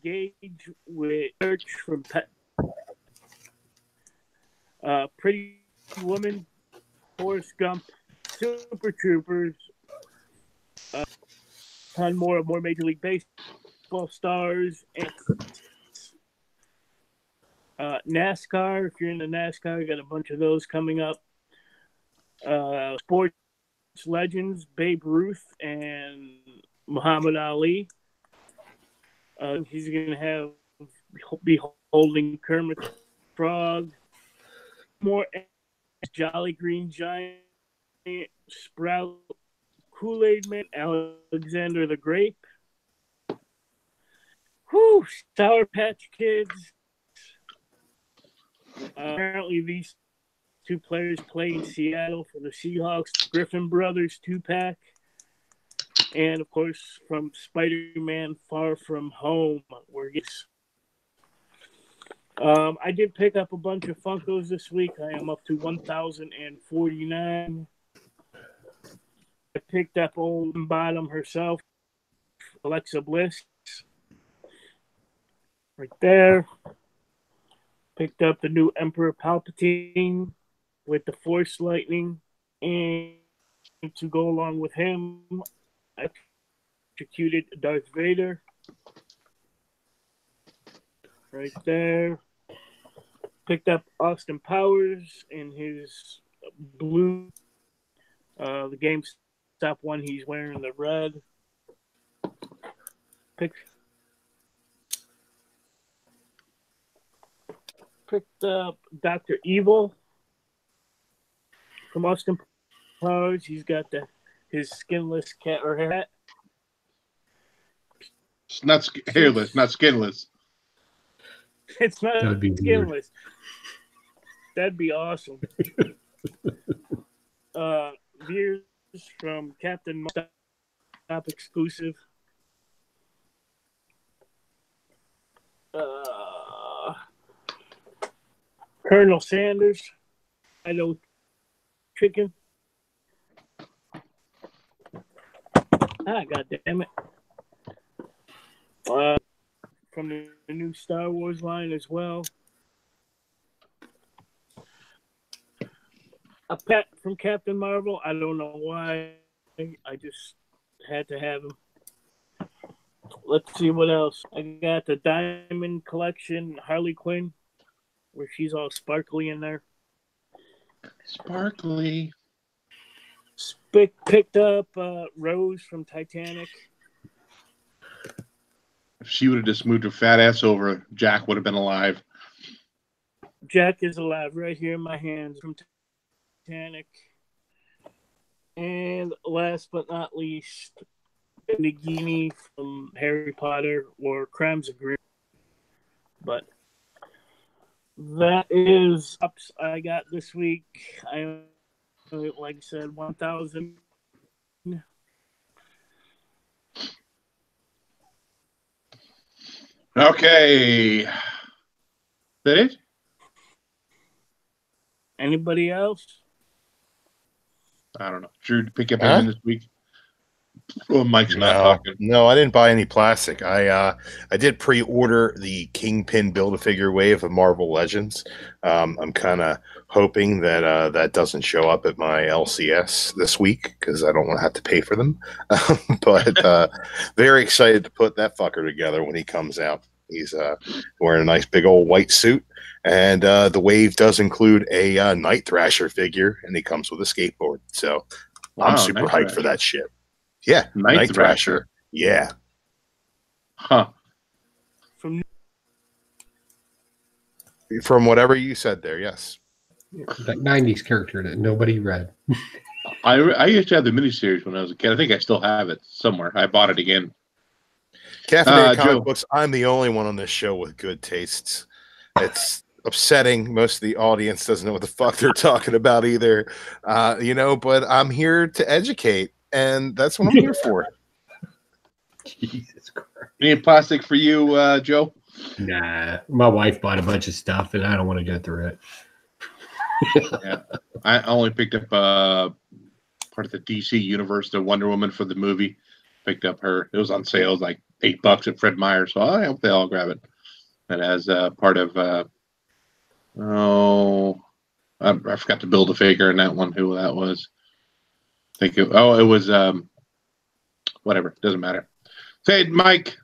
Gage with Church from Pet, Pretty Woman, Forrest Gump, Super Troopers, ton more Major League Baseball stars, and NASCAR. If you're into NASCAR, you got a bunch of those coming up. Sports legends, Babe Ruth and Muhammad Ali. He's going to be holding Kermit the Frog. More Jolly Green Giant, Sprout, Kool-Aid Man, Alexander the Grape. Whew, Sour Patch Kids. Apparently, these 2 players play in Seattle for the Seahawks. Griffin Brothers 2-pack. And, of course, from Spider-Man Far From Home. I did pick up a bunch of Funkos this week. I am up to 1,049. I picked up old bottom herself, Alexa Bliss. Right there. Picked up the new Emperor Palpatine with the Force Lightning. And to go along with him, I executed Darth Vader. Right there. Picked up Austin Powers in his blue. The GameStop one, he's wearing the red. Picked up Dr. Evil from Austin Powers. He's got his skinless cat or hat. It's not hairless, not skinless. It's not That'd be skinless. weird. That'd be awesome. Veers from Captain Stop exclusive. Colonel Sanders. I know chicken. God damn it. From the new Star Wars line as well. A pet from Captain Marvel. I don't know why. I just had to have him. Let's see what else. I got the Diamond Collection Harley Quinn, where she's all sparkly in there. Sparkly. Picked up Rose from Titanic. If she would have just moved her fat ass over, Jack would have been alive. Jack is alive right here in my hands from Titanic. And last but not least, Nagini from Harry Potter or Crimes of Green. But that is ups I got this week. I like I said, 1,000. Okay. Is that it? Anybody else? I don't know. Drew, pick up anything this week? Well, Mike's not talking. No, I didn't buy any plastic. I did pre-order the Kingpin Build-A-Figure wave of Marvel Legends. I'm kind of hoping that that doesn't show up at my LCS this week because I don't want to have to pay for them. But very excited to put that fucker together when he comes out. He's wearing a nice big old white suit, and the wave does include a Night Thrasher figure, and he comes with a skateboard. So I'm super hyped for that shit. Yeah, Night Thrasher. Yeah. Huh. From whatever you said there, yes. That 90s character that nobody read. I used to have the miniseries when I was a kid. I think I still have it somewhere. I bought it again. Caffeinated Comic Books, I'm the only one on this show with good tastes. It's upsetting. Most of the audience doesn't know what the fuck they're talking about either. But I'm here to educate, and that's what I'm here for. Jesus Christ. Any plastic for you, Joe? Nah. My wife bought a bunch of stuff, and I don't want to go through it. Yeah. I only picked up part of the DC universe, the Wonder Woman for the movie. Picked up her. It was on sale. It was like $8 at Fred Meyer, so I hope they all grab it. And as part of I forgot to build a figure in that one. Who that was? I think it was whatever. Doesn't matter. Say it, Mike.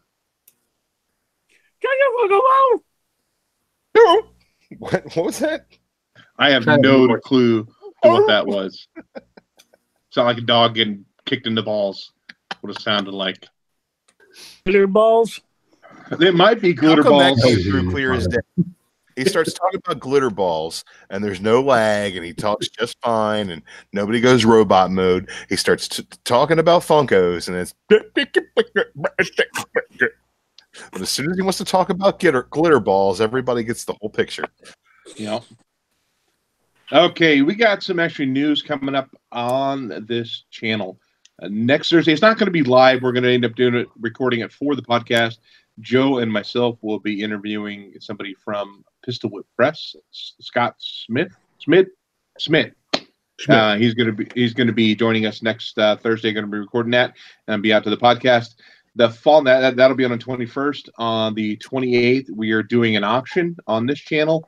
What was that? I have no clue what that was. Sound like a dog getting kicked in the balls. What it sounded like. Glitter balls. It might be glitter balls. Through clear as day. He starts talking about glitter balls, and there's no lag, and he talks just fine, and nobody goes robot mode. He starts talking about Funkos, and it's. But as soon as he wants to talk about glitter balls, everybody gets the whole picture. Yeah. Okay, we got some extra news coming up on this channel. Next Thursday, it's not going to be live. We're going to end up recording it for the podcast. Joe and myself will be interviewing somebody from Pistol Whip Press, Scott Smith. He's going to be joining us next Thursday. Going to be recording that and be out to the podcast. The fall that'll be on the 21st. On the 28th, we are doing an auction on this channel.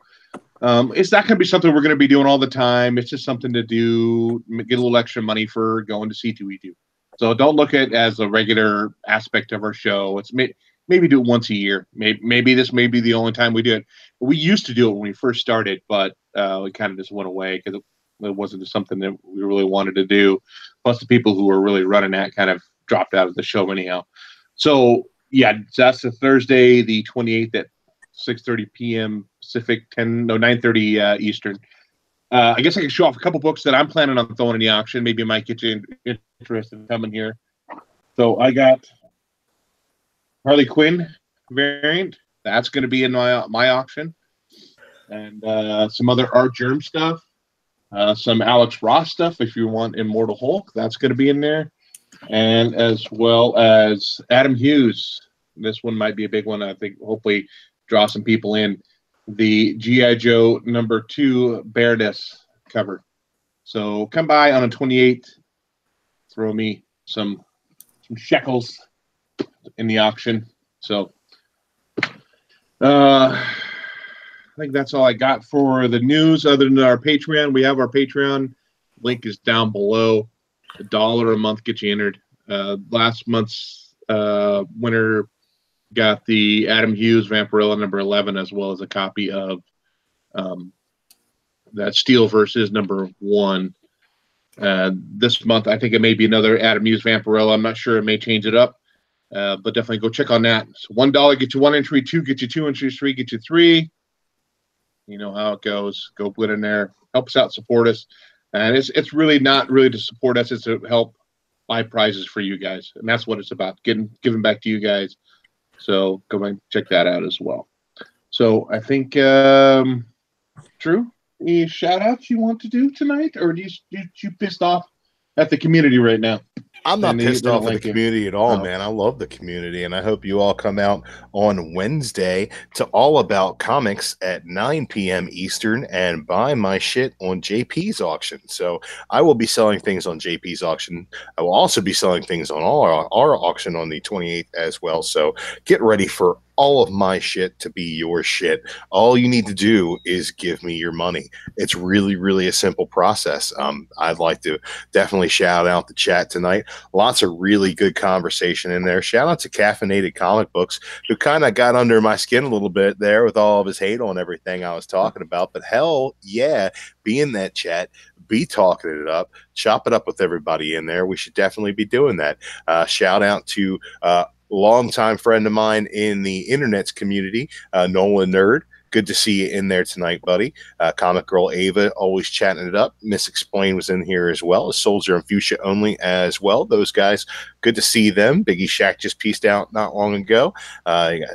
It's not going to be something we're going to be doing all the time. It's just something to do, get a little extra money for going to C2E2. So don't look at it as a regular aspect of our show. It's maybe do it once a year. Maybe this may be the only time we do it. We used to do it when we first started, but we kind of just went away because it wasn't just something that we really wanted to do. Plus, the people who were really running that kind of dropped out of the show anyhow. So yeah, that's the Thursday, the 28th at 6:30 p.m. Pacific, 9:30 Eastern. I guess I can show off a couple books that I'm planning on throwing in the auction. Maybe it might get you interested in coming here. So I got Harley Quinn variant. That's going to be in my auction. And some other Art Germ stuff. Some Alex Ross stuff if you want Immortal Hulk. That's going to be in there. And as well as Adam Hueys. This one might be a big one. I think hopefully draw some people in. The G.I. Joe #2 Baroness cover. So come by on the 28th. Throw me some shekels in the auction. So I think that's all I got for the news other than our Patreon. We have our Patreon. Link is down below. $1 a month gets you entered. Last month's winner got the Adam Hueys Vampirella #11 as well as a copy of that Steel versus #1. This month, I think it may be another Adam Hueys Vampirella. I'm not sure. It may change it up. But definitely go check on that. So $1 get you 1 entry, 2 get you 2 entries, 3 get you 3. You know how it goes. Go put in there. Help us out, support us. And it's really not really to support us. It's to help buy prizes for you guys. And that's what it's about, giving back to you guys. So go and check that out as well. So I think, Drew? any shout outs you want to do tonight, or do you pissed off at the community right now? I'm not pissed off at the community at all, Oh. man. I love the community, and I hope you all come out on Wednesday to All About Comics at 9 p.m. Eastern and buy my shit on JP's auction. So I will be selling things on JP's auction. I will also be selling things on our auction on the 28th as well. So get ready for all of my shit to be your shit. All you need to do is give me your money. It's really, really a simple process. I'd like to definitely shout out the chat tonight. Lots of really good conversation in there. Shout out to Caffeinated Comic Books, who kind of got under my skin a little bit there with all of his hate on everything I was talking about. But hell yeah, be in that chat, be talking it up, chop it up with everybody in there. We should definitely be doing that. Shout out to longtime friend of mine in the internet's community, Nolan Nerd. Good to see you in there tonight, buddy. Comic Girl Ava, always chatting it up. Miss Explain was in here as well. Soldier and Fuchsia Only as well. Those guys, good to see them. Biggie Shack just pieced out not long ago. Man,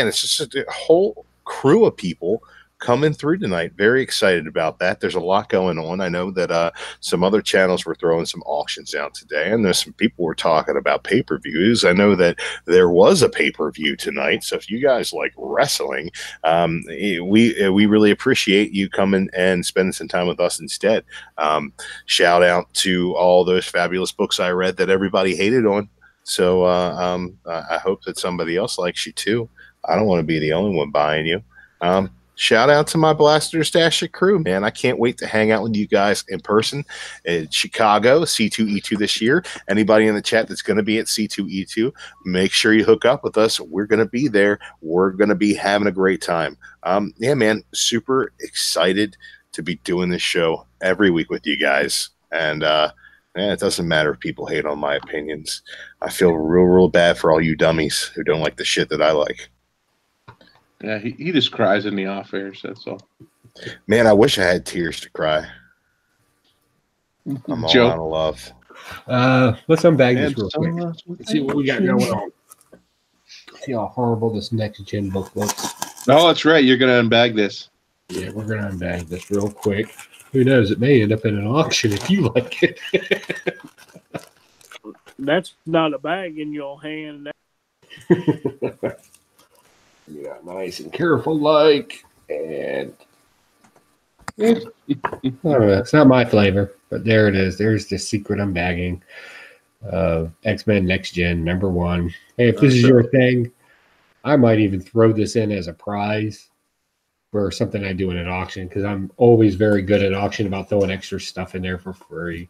it's just a whole crew of people coming through tonight. Very excited about that. There's a lot going on. I know that some other channels were throwing some auctions out today, and there's some people were talking about pay-per-views. I know that there was a pay-per-view tonight, so if you guys like wrestling, we really appreciate you coming and spending some time with us instead. Shout out to all those fabulous books I read that everybody hated on. So I hope that somebody else likes you too. I don't want to be the only one buying you. Shout out to my Blaster Stash crew, man. I can't wait to hang out with you guys in person in Chicago, C2E2 this year. Anybody in the chat that's going to be at C2E2, make sure you hook up with us. We're going to be there. We're going to be having a great time. Yeah, man, super excited to be doing this show every week with you guys. And it doesn't matter if people hate on my opinions. I feel real bad for all you dummies who don't like the shit that I like. Yeah, he just cries in the off airs. That's all. Man, I wish I had tears to cry. I'm all Joe? out of love. Let's unbag this real quick. Let's see what we got going on. See how horrible this next gen book looks. Oh, that's right. You're gonna unbag this. Yeah, we're gonna unbag this real quick. Who knows? It may end up in an auction if you like it. That's not a bag in your hand. Yeah, nice and careful, like, and I don't know. It's not my flavor, but there it is. There's the secret unbagging of X-Men Next Gen #1. Hey, if this is your thing, I might even throw this in as a prize for something I do in an auction, because I'm always very good at auction about throwing extra stuff in there for free.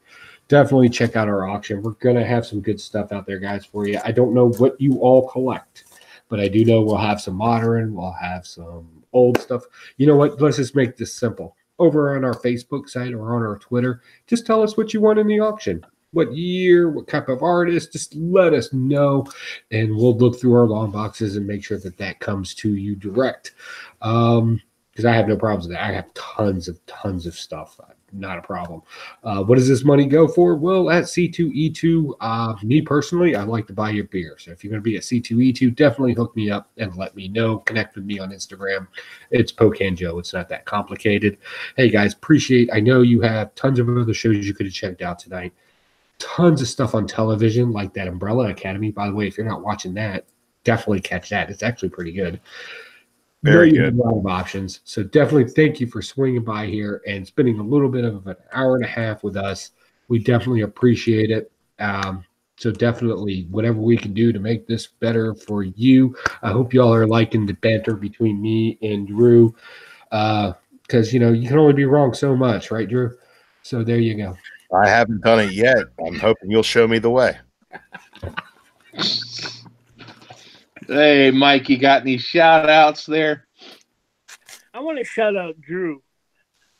Definitely check out our auction. We're going to have some good stuff out there, guys, for you. I don't know what you all collect, but I do know we'll have some modern, we'll have some old stuff. You know what? Let's just make this simple. Over on our Facebook site or on our Twitter, just tell us what you want in the auction. What year, what type of artist, just let us know, and we'll look through our long boxes and make sure that that comes to you direct. Because I have no problems with that. I have tons of stuff. Not a problem. What does this money go for? Well, at C2E2, me personally, I like to buy your beer. So if you're going to be at C2E2, definitely hook me up and let me know. Connect with me on Instagram. It's Pocan Joe. It's not that complicated. Hey, guys, appreciate. I know you have tons of other shows you could have checked out tonight. Tons of stuff on television, like that Umbrella Academy. By the way, if you're not watching that, definitely catch that. It's actually pretty good. Very good. A lot of options. So definitely thank you for swinging by here and spending a little bit of an hour and a half with us. We definitely appreciate it. So definitely whatever we can do to make this better for you. I hope y'all are liking the banter between me and Drew, because, you know, you can only be wrong so much, right, Drew? So there you go. I haven't done it yet. I'm hoping you'll show me the way. Hey, Mike, you got any shout-outs there? I want to shout out Drew,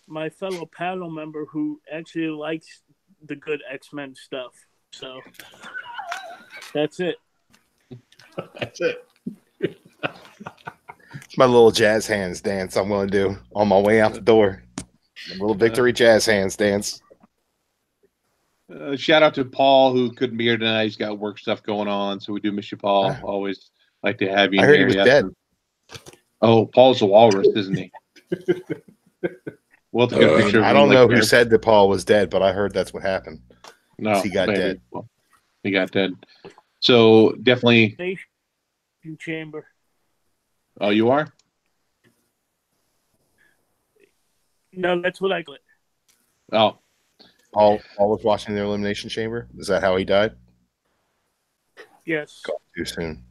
my fellow panel member who actually likes the good X-Men stuff. So that's it. That's it. It's my little jazz hands dance I'm going to do on my way out the door. A little victory jazz hands dance. Shout out to Paul, who couldn't be here tonight. He's got work stuff going on, so we do miss you, Paul. Always like to have you. I heard he was dead. Oh, Paul's a walrus, isn't he? We'll have to get a picture of I him, don't like, know who there. said that Paul was dead, but I heard that's what happened. No, He got maybe. dead. Well, he got dead. So definitely. Nation chamber. Oh, you are? No, that's what I got. Oh, Paul was watching the Elimination Chamber. Is that how he died? Yes. Got too soon.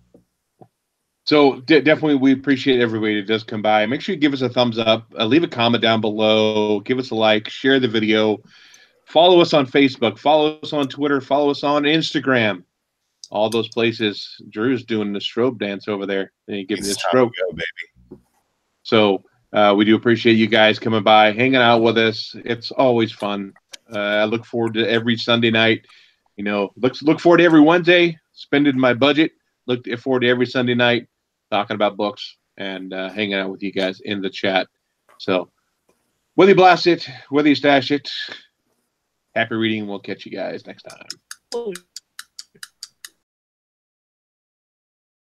so definitely we appreciate everybody that does come by. Make sure you give us a thumbs up, leave a comment down below, give us a like, share the video, follow us on Facebook, follow us on Twitter, follow us on Instagram. All those places. Drew's doing the strobe dance over there. And he gave me the It's time to strobe. go, baby. So we do appreciate you guys coming by, hanging out with us. It's always fun. I look forward to every Sunday night. You know, look forward to every Wednesday, spending my budget. Look forward to every Sunday night, talking about books and hanging out with you guys in the chat. So whether you blast it, whether you stash it, happy reading. We'll catch you guys next time. Oh,